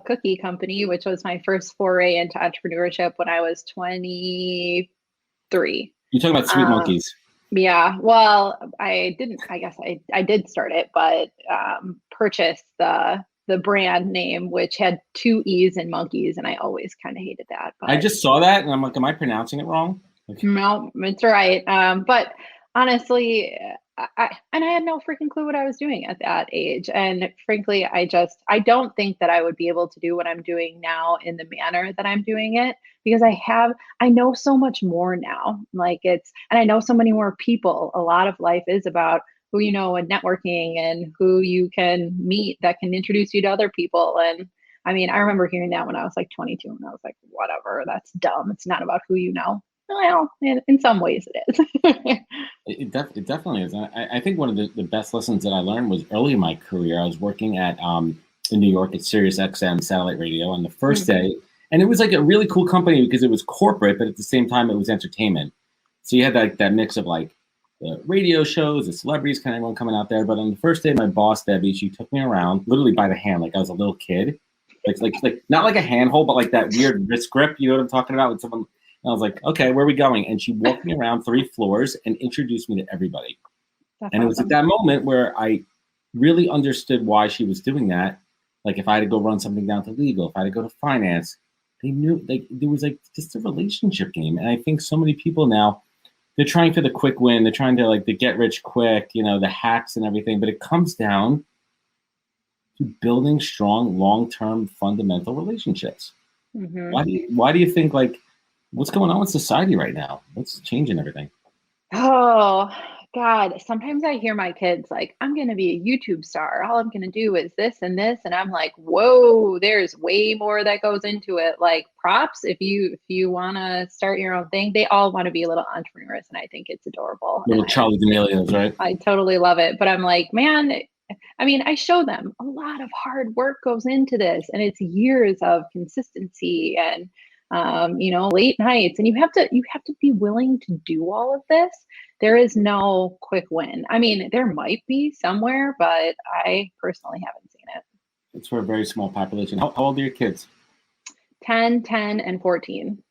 Speaker 5: cookie company, which was my first foray into entrepreneurship when I was 23.
Speaker 1: You're talking about Sweet Monkeys.
Speaker 5: Yeah, well, I did start it, but purchased the brand name, which had 2 E's in monkeys, and I always kind of hated that. But
Speaker 1: I just saw that, and I'm like, am I pronouncing it wrong?
Speaker 5: No, it's right. But honestly, I had no freaking clue what I was doing at that age. And frankly, I don't think that I would be able to do what I'm doing now in the manner that I'm doing it, because I know so much more now. And I know so many more people. A lot of life is about who you know and networking and who you can meet that can introduce you to other people. And I mean, I remember hearing that when I was like 22, and I was like, whatever, that's dumb. It's not about who you know. Well, in some ways it is.
Speaker 1: It definitely is. I think one of the best lessons that I learned was early in my career. I was working at in New York at Sirius XM satellite radio on the first day. And it was like a really cool company because it was corporate, but at the same time it was entertainment. So you had that mix of like the radio shows, the celebrities, kind of everyone coming out there. But on the first day, my boss, Debbie, she took me around literally by the hand, like I was a little kid. Like not like a handhold, but like that weird wrist grip. You know what I'm talking about? With someone. And I was like, okay, where are we going? And she walked me around 3 floors and introduced me to everybody.
Speaker 5: That's
Speaker 1: and awesome. It was at that moment where I really understood why she was doing that. Like, if I had to go run something down to legal, if I had to go to finance, they knew, like, there was like just a relationship game. And I think so many people now, they're trying for the quick win. They're trying to like the get rich quick, the hacks and everything. But it comes down to building strong, long-term, fundamental relationships.
Speaker 5: Mm-hmm.
Speaker 1: Why do you think like what's going on with society right now? What's changing everything?
Speaker 5: Oh God, sometimes I hear my kids like, I'm going to be a YouTube star. All I'm going to do is this and this. And I'm like, whoa, there's way more that goes into it. Like props. If you want to start your own thing, they all want to be little entrepreneurs. And I think it's adorable.
Speaker 1: Little Charlie D'Amelio's, right?
Speaker 5: I totally love it. But I'm like, man, I mean, I show them a lot of hard work goes into this, and it's years of consistency and late nights, and you have to be willing to do all of this. There is no quick win. I mean, there might be somewhere, but I personally haven't seen it.
Speaker 1: It's for a very small population. How old are your kids?
Speaker 5: 10, and 14.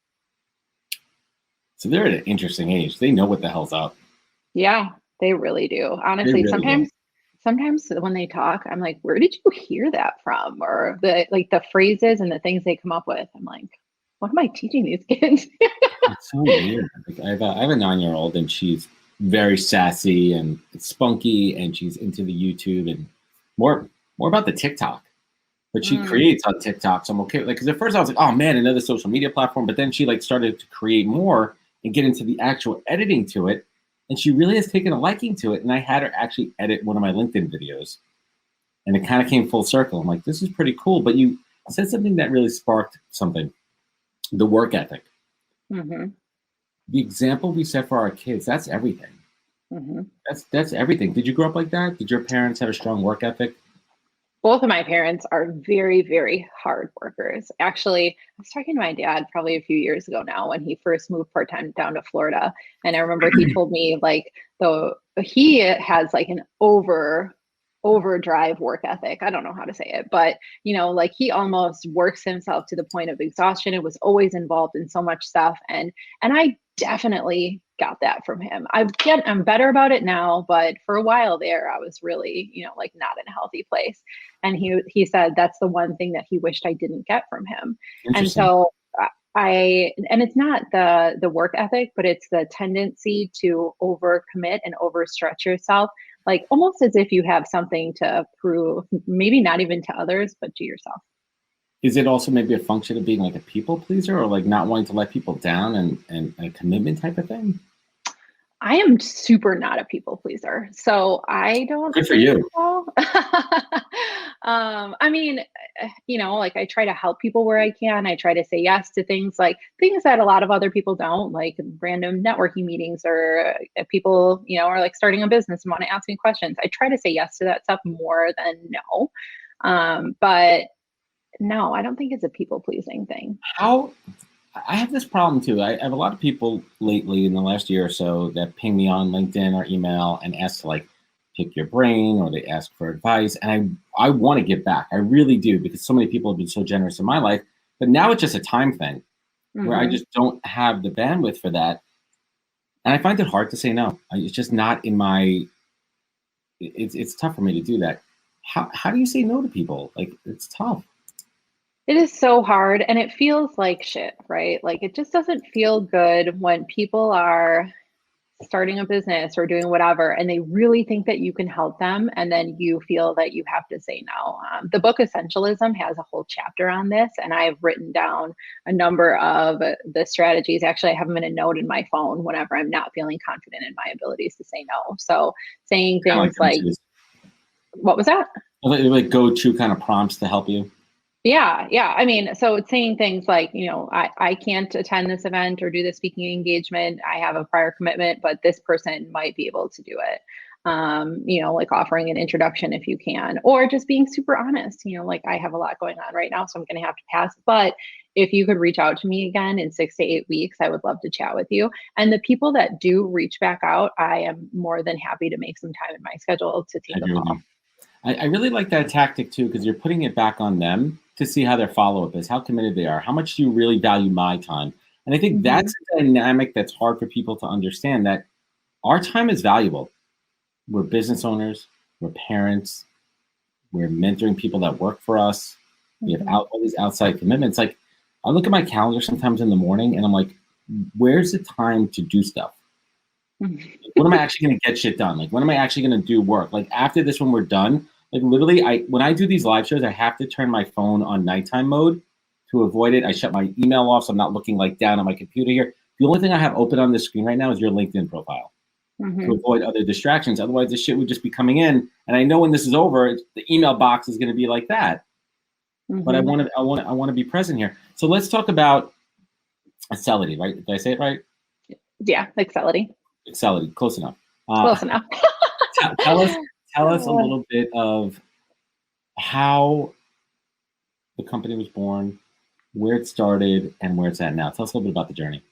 Speaker 1: So they're at an interesting age. They know what the hell's up.
Speaker 5: Yeah, they really do. Honestly, sometimes when they talk, I'm like, where did you hear that from? Or the phrases and the things they come up with. I'm like, what am I teaching these kids?
Speaker 1: It's so weird. Like, I have a 9-year-old, and she's very sassy and spunky, and she's into the YouTube and more about the TikTok. But she creates on TikTok, so I'm okay. Like, because at first I was like, oh man, another social media platform. But then she like started to create more and get into the actual editing to it, and she really has taken a liking to it. And I had her actually edit one of my LinkedIn videos, and it kind of came full circle. I'm like, this is pretty cool. But you said something that really sparked something: the work ethic.
Speaker 5: Mm-hmm.
Speaker 1: The example we set for our kids, that's everything.
Speaker 5: Mm-hmm.
Speaker 1: That's everything. Did you grow up like that? Did your parents have a strong work ethic?
Speaker 5: Both of my parents are very, very hard workers. Actually, I was talking to my dad probably a few years ago now when he first moved part-time down to Florida. And I remember he told me like he has like an overdrive work ethic. I don't know how to say it, but like he almost works himself to the point of exhaustion. It was always involved in so much stuff. And I definitely got that from him. I'm better about it now, but for a while there, I was really, like not in a healthy place. And he said that's the one thing that he wished I didn't get from him. And so and it's not the work ethic, but it's the tendency to overcommit and overstretch yourself, like almost as if you have something to prove, maybe not even to others, but to yourself.
Speaker 1: Is it also maybe a function of being like a people pleaser, or like not wanting to let people down and a commitment type of thing?
Speaker 5: I am super not a people pleaser, so I don't.
Speaker 1: Good for you.
Speaker 5: I mean, like I try to help people where I can. I try to say yes to things that a lot of other people don't, like random networking meetings or people, are like starting a business and want to ask me questions. I try to say yes to that stuff more than no. But no, I don't think it's a people pleasing thing.
Speaker 1: I have this problem too. I have a lot of people lately in the last year or so that ping me on LinkedIn or email and ask to like pick your brain, or they ask for advice. And I want to give back. I really do, because so many people have been so generous in my life. But now it's just a time thing where I just don't have the bandwidth for that. And I find it hard to say no. It's just not in my, it's tough for me to do that. How do you say no to people? Like, it's tough.
Speaker 5: It is so hard, and it feels like shit, right? Like it just doesn't feel good when people are starting a business or doing whatever, and they really think that you can help them, and then you feel that you have to say no. The book Essentialism has a whole chapter on this, and I've written down a number of the strategies. Actually, I have them in a note in my phone whenever I'm not feeling confident in my abilities to say no. So saying things like what was that?
Speaker 1: Like go-to kind of prompts to help you.
Speaker 5: Yeah. I mean, so it's saying things like, I can't attend this event or do the speaking engagement. I have a prior commitment, but this person might be able to do it. Like offering an introduction if you can, or just being super honest, like I have a lot going on right now, so I'm going to have to pass. But if you could reach out to me again in 6 to 8 weeks, I would love to chat with you. And the people that do reach back out, I am more than happy to make some time in my schedule to take a call.
Speaker 1: I really like that tactic too, because you're putting it back on them to see how their follow-up is, how committed they are, how much do you really value my time. And I think that's a dynamic that's hard for people to understand, that our time is valuable. We're business owners, we're parents, we're mentoring people that work for us. We have all these outside commitments. Like, I look at my calendar sometimes in the morning and I'm like, where's the time to do stuff? When am I actually going to get shit done? Like, when am I actually going to do work? Like, after this, when we're done, like, literally, when I do these live shows, I have to turn my phone on nighttime mode to avoid it. I shut my email off, so I'm not looking like down on my computer here. The only thing I have open on the screen right now is your LinkedIn profile to avoid other distractions. Otherwise, this shit would just be coming in, and I know when this is over, the email box is going to be like that. But I want to be present here. So let's talk about Excelity, right? Did I say it right?
Speaker 5: Yeah, Excelity.
Speaker 1: Excelity, close enough.
Speaker 5: Close enough.
Speaker 1: Tell us a little bit of how the company was born, where it started, and where it's at now. Tell us a little bit about the journey.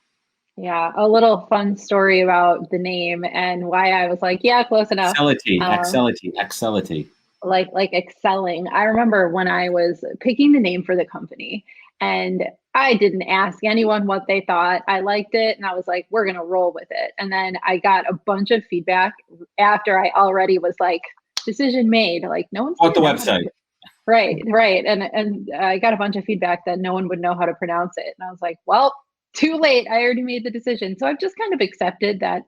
Speaker 5: Yeah, a little fun story about the name and why I was like, yeah, close enough.
Speaker 1: Excelity.
Speaker 5: Like excelling. I remember when I was picking the name for the company, and I didn't ask anyone what they thought. I liked it, and I was like, we're gonna roll with it. And then I got a bunch of feedback after I already was like, decision made. Like, no one's
Speaker 1: on the website.
Speaker 5: Right. And I got a bunch of feedback that no one would know how to pronounce it. And I was like, well, too late. I already made the decision. So I've just kind of accepted that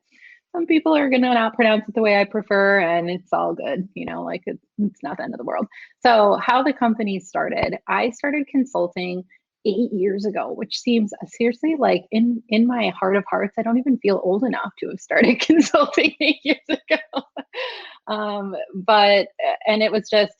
Speaker 5: some people are going to not pronounce it the way I prefer, and it's all good. Like it's not the end of the world. So how the company started, I started consulting 8 years ago, which seems seriously like in my heart of hearts, I don't even feel old enough to have started consulting 8 years ago. And it was just,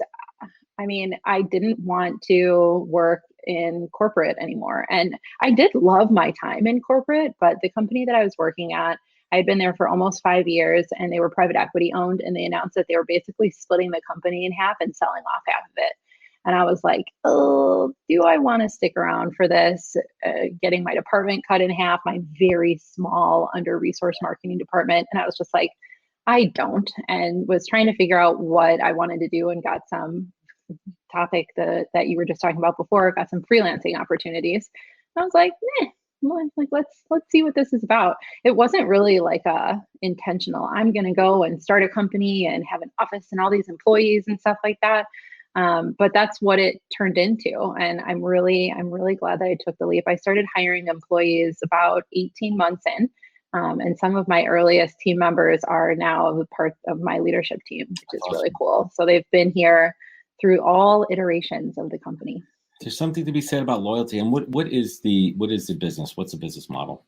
Speaker 5: I didn't want to work in corporate anymore. And I did love my time in corporate, but the company that I was working at, I had been there for almost 5 years, and they were private equity owned, and they announced that they were basically splitting the company in half and selling off half of it. And I was like, oh, do I want to stick around for this? Getting my department cut in half, my very small under-resourced marketing department. And I was just like, I don't, and was trying to figure out what I wanted to do, and got some topic that you were just talking about before, got some freelancing opportunities. And I was like, let's see what this is about. It wasn't really like intentional, I'm going to go and start a company and have an office and all these employees and stuff like that. But that's what it turned into. And I'm really glad that I took the leap. I started hiring employees about 18 months in. And some of my earliest team members are now a part of my leadership team, which is awesome. Really cool. So they've been here through all iterations of the company.
Speaker 1: There's something to be said about loyalty. And what is the business? What's the business model?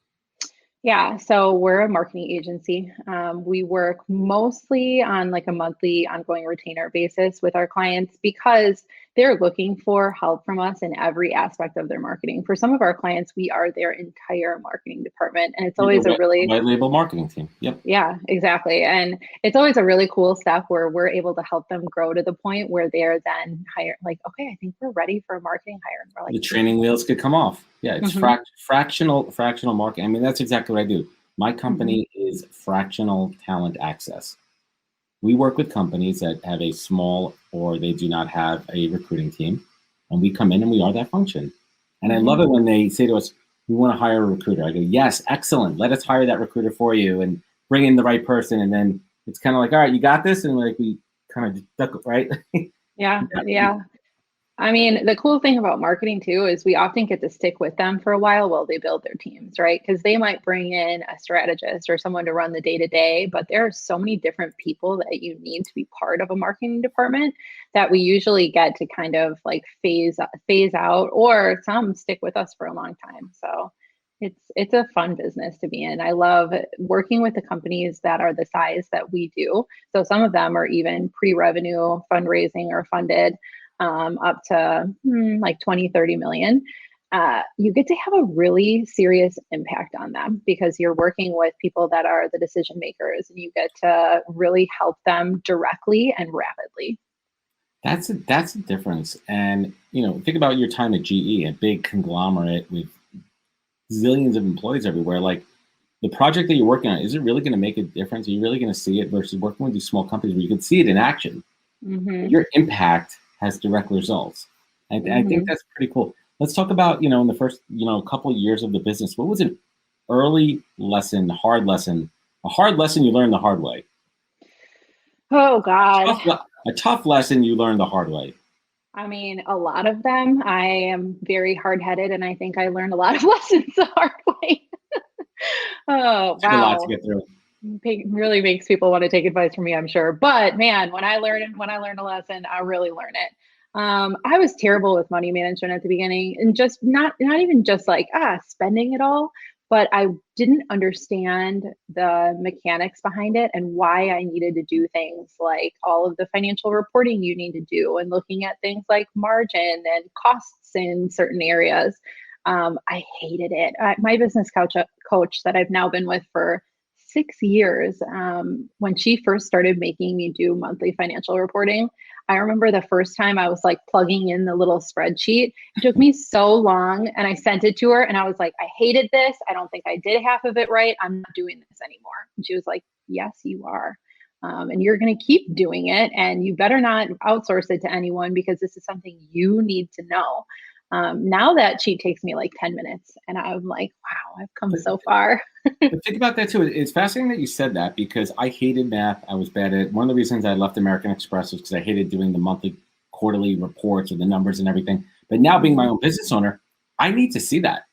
Speaker 5: Yeah, so we're a marketing agency. We work mostly on like a monthly ongoing retainer basis with our clients because they're looking for help from us in every aspect of their marketing. For some of our clients, we are their entire marketing department. And it's always a really
Speaker 1: white label marketing team. Yep.
Speaker 5: Yeah, exactly. And it's always a really cool step where we're able to help them grow to the point where they're then hired, like, okay, I think we're ready for a marketing hire. And we're like,
Speaker 1: the training wheels could come off. Yeah, it's fractional marketing. I mean, that's exactly what I do. My company is Fractional Talent Access. We work with companies that have a small or they do not have a recruiting team, and we come in and we are that function. And I love it when they say to us, we want to hire a recruiter. I go, yes, excellent. Let us hire that recruiter for you and bring in the right person. And then it's kind of like, all right, you got this. And like, we kind of stuck, right?
Speaker 5: Yeah. I mean, the cool thing about marketing too is we often get to stick with them for a while they build their teams, right? Because they might bring in a strategist or someone to run the day-to-day, but there are so many different people that you need to be part of a marketing department that we usually get to kind of like phase out, or some stick with us for a long time. So it's a fun business to be in. I love working with the companies that are the size that we do. So some of them are even pre-revenue fundraising or funded. Up to like 20, 30 million, you get to have a really serious impact on them because you're working with people that are the decision makers, and you get to really help them directly and rapidly.
Speaker 1: That's a difference. And, think about your time at GE, a big conglomerate with zillions of employees everywhere. Like, the project that you're working on, is it really going to make a difference? Are you really going to see it versus working with these small companies where you can see it in action? Your impact has direct results. I think that's pretty cool. Let's talk about, in the first, couple of years of the business, what was an early lesson, a hard lesson you learned the hard way?
Speaker 5: Oh, God.
Speaker 1: A tough lesson you learned the hard way.
Speaker 5: I mean, a lot of them. I am very hard-headed, and I think I learned a lot of lessons the hard way. Oh, wow.
Speaker 1: A lot to get through.
Speaker 5: really makes people want to take advice from me, I'm sure. But man, when I learn a lesson, I really learn it. I was terrible with money management at the beginning, and just not even just like spending it all, but I didn't understand the mechanics behind it and why I needed to do things like all of the financial reporting you need to do, and looking at things like margin and costs in certain areas. I hated it. My business coach that I've now been with for 6 years, when she first started making me do monthly financial reporting, I remember the first time I was like plugging in the little spreadsheet. It took me so long, and I sent it to her and I was like, I hated this. I don't think I did half of it right. I'm not doing this anymore. And she was like, yes, you are. And you're going to keep doing it, and you better not outsource it to anyone, because this is something you need to know. Now that sheet takes me like 10 minutes, and I'm like, wow, I've come so far.
Speaker 1: But think about that too. It's fascinating that you said that, because I hated math. I was bad at it. One of the reasons I left American Express was because I hated doing the monthly, quarterly reports with the numbers and everything. But now, being my own business owner, I need to see that.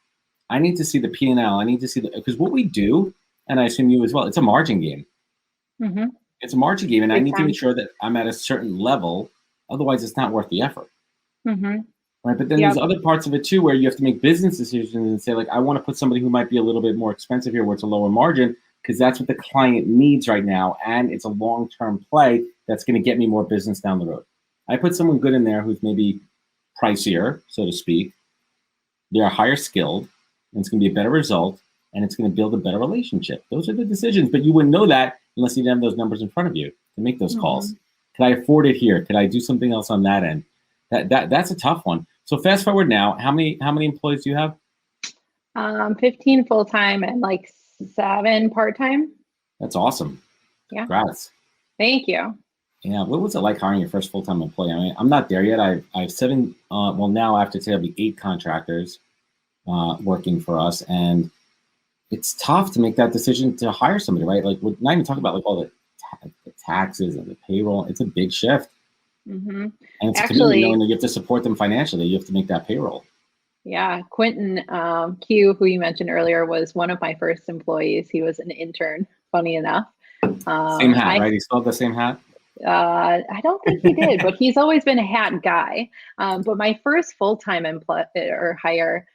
Speaker 1: I need to see the P&L. I need to see because what we do, and I assume you as well, it's a margin game.
Speaker 5: Mm-hmm.
Speaker 1: It's a margin game, and I need to
Speaker 5: time.
Speaker 1: ensure that I'm at a certain level. Otherwise, it's not worth the effort.
Speaker 5: Mm-hmm.
Speaker 1: Right, but then there's other parts of it too, where you have to make business decisions and say, like, I want to put somebody who might be a little bit more expensive here, where it's a lower margin, because that's what the client needs right now, and it's a long-term play that's going to get me more business down the road. I put someone good in there who's maybe pricier, so to speak. They're higher skilled, and it's going to be a better result, and it's going to build a better relationship. Those are the decisions, but you wouldn't know that unless you didn't have those numbers in front of you to make those calls. Could I afford it here? Could I do something else on that end? That's a tough one. So fast forward now, how many employees do you have?
Speaker 5: 15 full-time and like 7 part-time.
Speaker 1: That's awesome.
Speaker 5: Yeah.
Speaker 1: Congrats.
Speaker 5: Thank you.
Speaker 1: Yeah. What was it like hiring your first full-time employee? I mean, I'm not there yet. I have 7, well, now after today, I'll be 8 contractors working for us. And it's tough to make that decision to hire somebody, right? Like, we're not even talking about like all the taxes and the payroll. It's a big shift.
Speaker 5: Mm-hmm.
Speaker 1: And it's actually knowing that you have to support them financially. You have to make that payroll.
Speaker 5: Yeah. Quentin Q, who you mentioned earlier, was one of my first employees. He was an intern, funny enough.
Speaker 1: Same hat, right? He still had the same hat?
Speaker 5: I don't think he did, but he's always been a hat guy. But my first full-time hire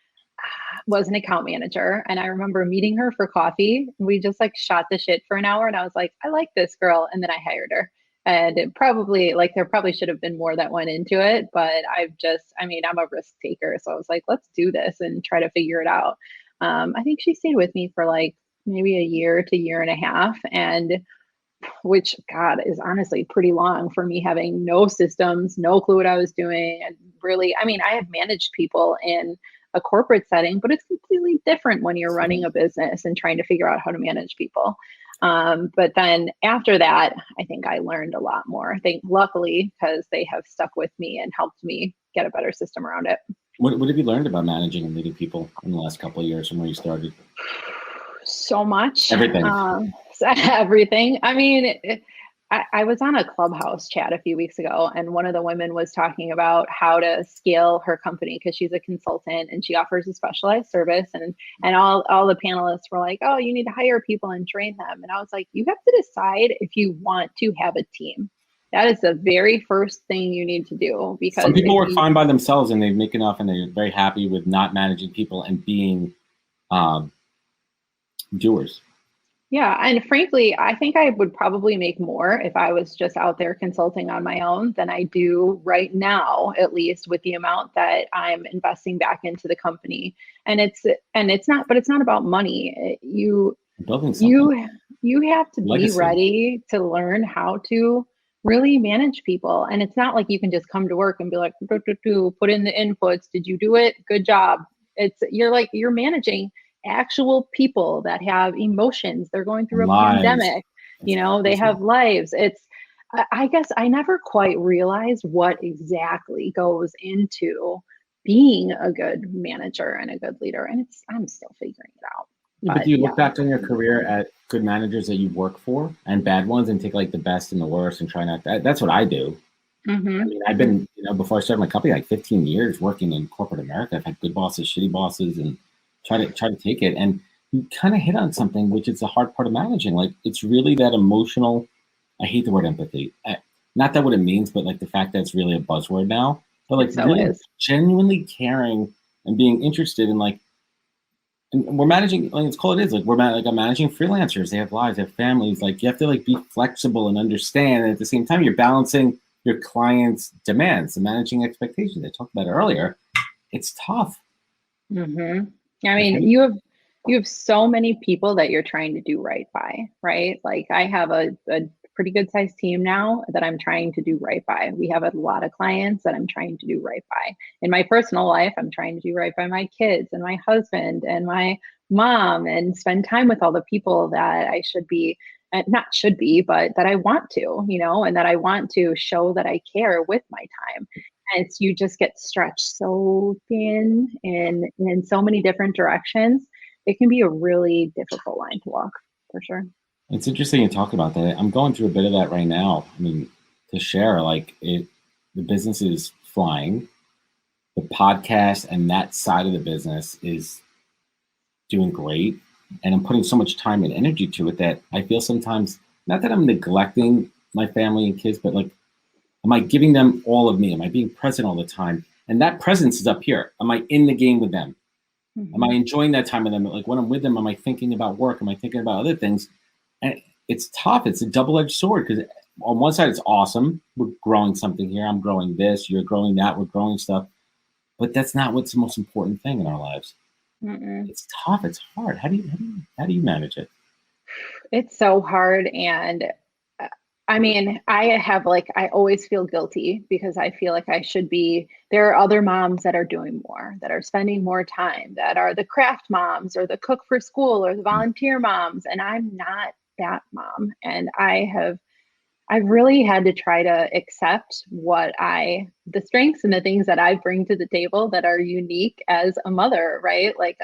Speaker 5: was an account manager. And I remember meeting her for coffee. We just like shot the shit for an hour. And I was like, I like this girl. And then I hired her. And it probably, like, there probably should have been more that went into it, but I'm a risk taker. So I was like, let's do this and try to figure it out. I think she stayed with me for like maybe a year to year and a half, and which, God, is honestly pretty long for me, having no systems, no clue what I was doing. And really, I have managed people in a corporate setting, but it's completely different when you're running a business and trying to figure out how to manage people. But then after that, I think I learned a lot more. I think luckily, because they have stuck with me and helped me get a better system around it.
Speaker 1: What have you learned about managing and leading people in the last couple of years from where you started?
Speaker 5: So much.
Speaker 1: Everything.
Speaker 5: Everything. I was on a Clubhouse chat a few weeks ago, and one of the women was talking about how to scale her company, because she's a consultant and she offers a specialized service, and all the panelists were like, oh, you need to hire people and train them. And I was like, you have to decide if you want to have a team. That is the very first thing you need to do, because
Speaker 1: some people work fine by themselves and they make enough and they're very happy with not managing people and being doers.
Speaker 5: Yeah. And frankly, I think I would probably make more if I was just out there consulting on my own than I do right now, at least with the amount that I'm investing back into the company. And it's not about money. You have to be ready to learn how to really manage people. And it's not like you can just come to work and be like, put in the inputs. Did you do it? Good job. You're managing actual people that have emotions. They're going through a pandemic, they have lives. I guess I never quite realized what exactly goes into being a good manager and a good leader. And I'm still figuring it out.
Speaker 1: But do you look back on your career at good managers that you work for and bad ones and take like the best and the worst and try not to? That's what I do.
Speaker 5: Mm-hmm.
Speaker 1: I've been, before I started my company, like 15 years working in corporate America. I've had good bosses, shitty bosses, and try to take it. And you kind of hit on something, which is the hard part of managing. Like, it's really that emotional, I hate the word empathy. Not that what it means, but like the fact that it's really a buzzword now. But like
Speaker 5: So
Speaker 1: really
Speaker 5: is.
Speaker 1: genuinely caring and being interested in like, and we're managing, like it's called it is, like like I'm managing freelancers. They have lives, they have families. Like you have to like be flexible and understand. And at the same time, you're balancing your clients' demands and managing expectations. I talked about it earlier. It's tough.
Speaker 5: Mm-hmm. I mean, you have so many people that you're trying to do right by, right? Like I have a pretty good sized team now that I'm trying to do right by. We have a lot of clients that I'm trying to do right by. In my personal life, I'm trying to do right by my kids and my husband and my mom and spend time with all the people that I should be, not should be, but that I want to, you know, and that I want to show that I care with my time. And it's, you just get stretched so thin in so many different directions. It can be a really difficult line to walk, for sure.
Speaker 1: It's interesting you talk about that. I'm going through a bit of that right now. I mean, to share, like the business is flying. The podcast and that side of the business is doing great. And I'm putting so much time and energy to it that I feel sometimes, not that I'm neglecting my family and kids, but like, am I giving them all of me? Am I being present all the time? And that presence is up here. Am I in the game with them?
Speaker 5: Mm-hmm.
Speaker 1: Am I enjoying that time with them? Like when I'm with them, am I thinking about work? Am I thinking about other things? And it's tough. It's a double-edged sword because on one side, it's awesome. We're growing something here. I'm growing this. You're growing that. We're growing stuff. But that's not what's the most important thing in our lives.
Speaker 5: Mm-mm.
Speaker 1: It's tough. It's hard. How do you manage it?
Speaker 5: It's so hard. And I mean, I always feel guilty because I feel like I should be, there are other moms that are doing more, that are spending more time, that are the craft moms or the cook for school or the volunteer moms. And I'm not that mom. And I've really had to try to accept the strengths and the things that I bring to the table that are unique as a mother, right? Like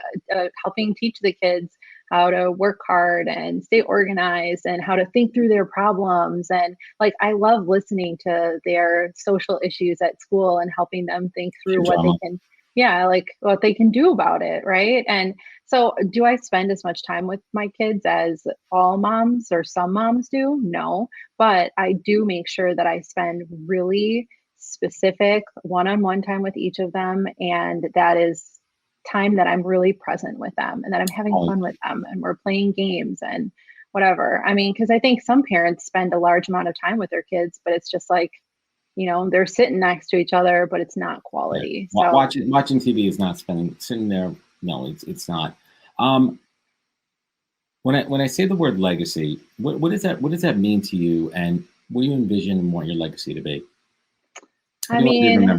Speaker 5: helping teach the kids how to work hard and stay organized and how to think through their problems. And like, I love listening to their social issues at school and helping them think through what they can do about it. Right. And so do I spend as much time with my kids as all moms or some moms do? No, but I do make sure that I spend really specific one-on-one time with each of them. And that is time that I'm really present with them and that I'm having fun with them and we're playing games and whatever. I mean, because I think some parents spend a large amount of time with their kids, but it's just like, you know, they're sitting next to each other, but it's not quality.
Speaker 1: Yeah.
Speaker 5: So
Speaker 1: Watching TV is not sitting there. No, it's not. When I say the word legacy, what does that mean to you, and what do you envision and want your legacy to be?
Speaker 5: I mean,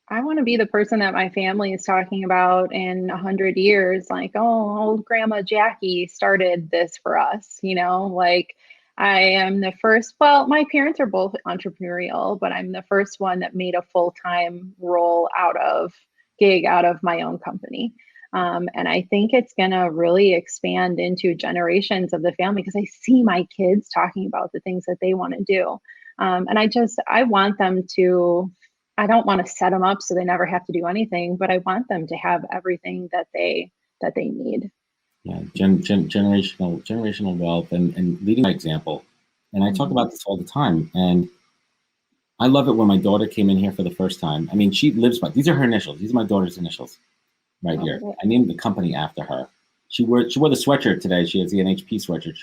Speaker 5: I want to be the person that my family is talking about in 100 years. Like, oh, old Grandma Jackie started this for us, you know, like I am the first, well, my parents are both entrepreneurial, but I'm the first one that made a full-time gig out of my own company. And I think it's going to really expand into generations of the family because I see my kids talking about the things that they want to do. And I want them to, I don't want to set them up so they never have to do anything, but I want them to have everything that they need.
Speaker 1: Yeah, generational wealth and leading by example. And I talk about this all the time. And I love it when my daughter came in here for the first time. I mean, she lives by, these are her initials. These are my daughter's initials right here. I named the company after her. She wore the sweatshirt today. She has the NHP sweatshirt.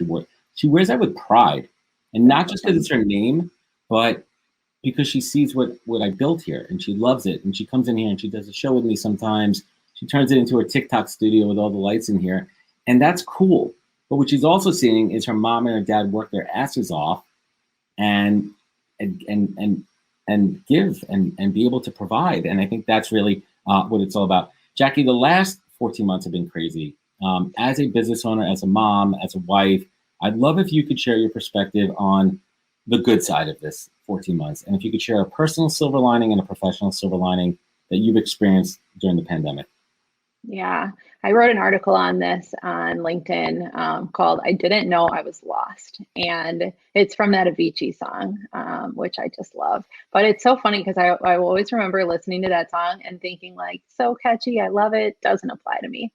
Speaker 1: She wears that with pride. And not just because it's her name, but because she sees what I built here and she loves it. And she comes in here and she does a show with me sometimes. She turns it into her TikTok studio with all the lights in here. And that's cool. But what she's also seeing is her mom and her dad work their asses off and give and be able to provide. And I think that's really what it's all about. Jackie, the last 14 months have been crazy. As a business owner, as a mom, as a wife, I'd love if you could share your perspective on the good side of this 14 months. And if you could share a personal silver lining and a professional silver lining that you've experienced during the pandemic.
Speaker 5: Yeah, I wrote an article on this on LinkedIn called I Didn't Know I Was Lost. And it's from that Avicii song, which I just love. But it's so funny because I always remember listening to that song and thinking like, so catchy, I love it, doesn't apply to me.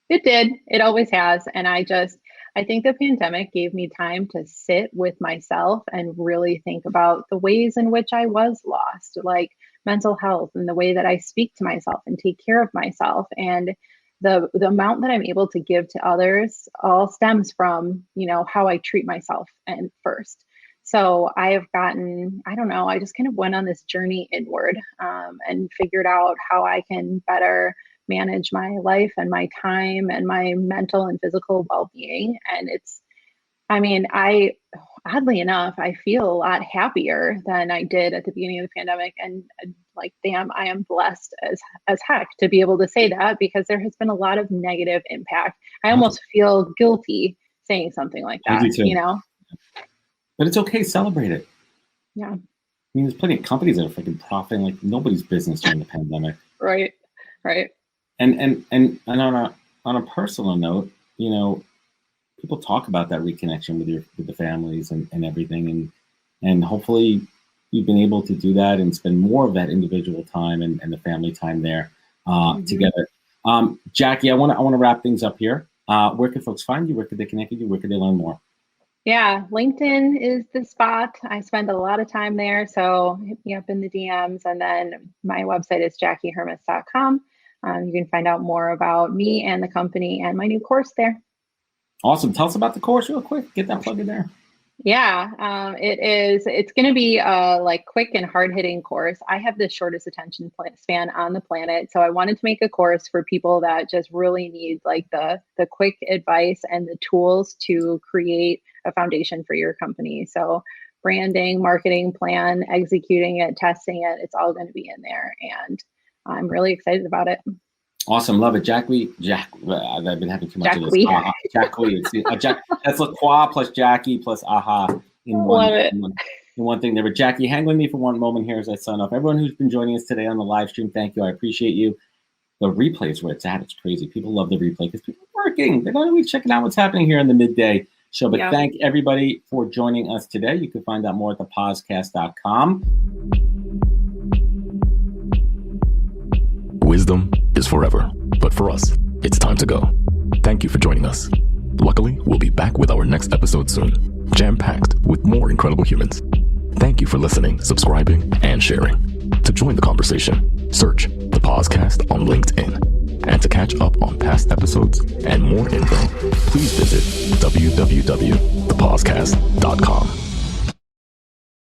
Speaker 5: It did. It always has. And I think the pandemic gave me time to sit with myself and really think about the ways in which I was lost, like mental health and the way that I speak to myself and take care of myself. And the amount that I'm able to give to others all stems from, how I treat myself and first. So I have gotten, I don't know, I just kind of went on this journey inward and figured out how I can better manage my life and my time and my mental and physical well-being. And oddly enough, I feel a lot happier than I did at the beginning of the pandemic. And like, damn, I am blessed as heck to be able to say that, because there has been a lot of negative impact. I almost feel guilty saying something like that,
Speaker 1: But it's okay. Celebrate it.
Speaker 5: Yeah.
Speaker 1: I mean, there's plenty of companies that are freaking profiting like nobody's business during the pandemic.
Speaker 5: Right.
Speaker 1: And on a personal note, people talk about that reconnection with the families and everything, and hopefully you've been able to do that and spend more of that individual time and the family time there together. Jackie, I want to wrap things up here. Where can folks find you? Where could they connect with you? Where could they learn more?
Speaker 5: Yeah, LinkedIn is the spot. I spend a lot of time there, so hit me up in the DMs. And then my website is jackiehermes.com. You can find out more about me and the company and my new course there.
Speaker 1: Awesome. Tell us about the course real quick. Get that plug in there.
Speaker 5: Yeah, it's going to be a quick and hard-hitting course. I have the shortest attention span on the planet. So I wanted to make a course for people that just really need the quick advice and the tools to create a foundation for your company. So branding, marketing plan, executing it, testing it, it's all going to be in there. And I'm really excited about it.
Speaker 1: Awesome. Love it. I've been having too much of this. Jackie. That's LaCroix plus Jackie plus AHA in one thing there. But Jackie, hang with me for one moment here as I sign off. Everyone who's been joining us today on the live stream, thank you. I appreciate you. The replay is where it's at. It's crazy. People love the replay because people are working. They're not always checking out what's happening here in the midday show. But Thank everybody for joining us today. You can find out more at thepodcast.com.
Speaker 2: Wisdom is forever, but for us, it's time to go. Thank you for joining us. Luckily, we'll be back with our next episode soon, jam-packed with more incredible humans. Thank you for listening, subscribing, and sharing. To join the conversation, search The Podcast on LinkedIn. And to catch up on past episodes and more info, please visit www.thepodcast.com.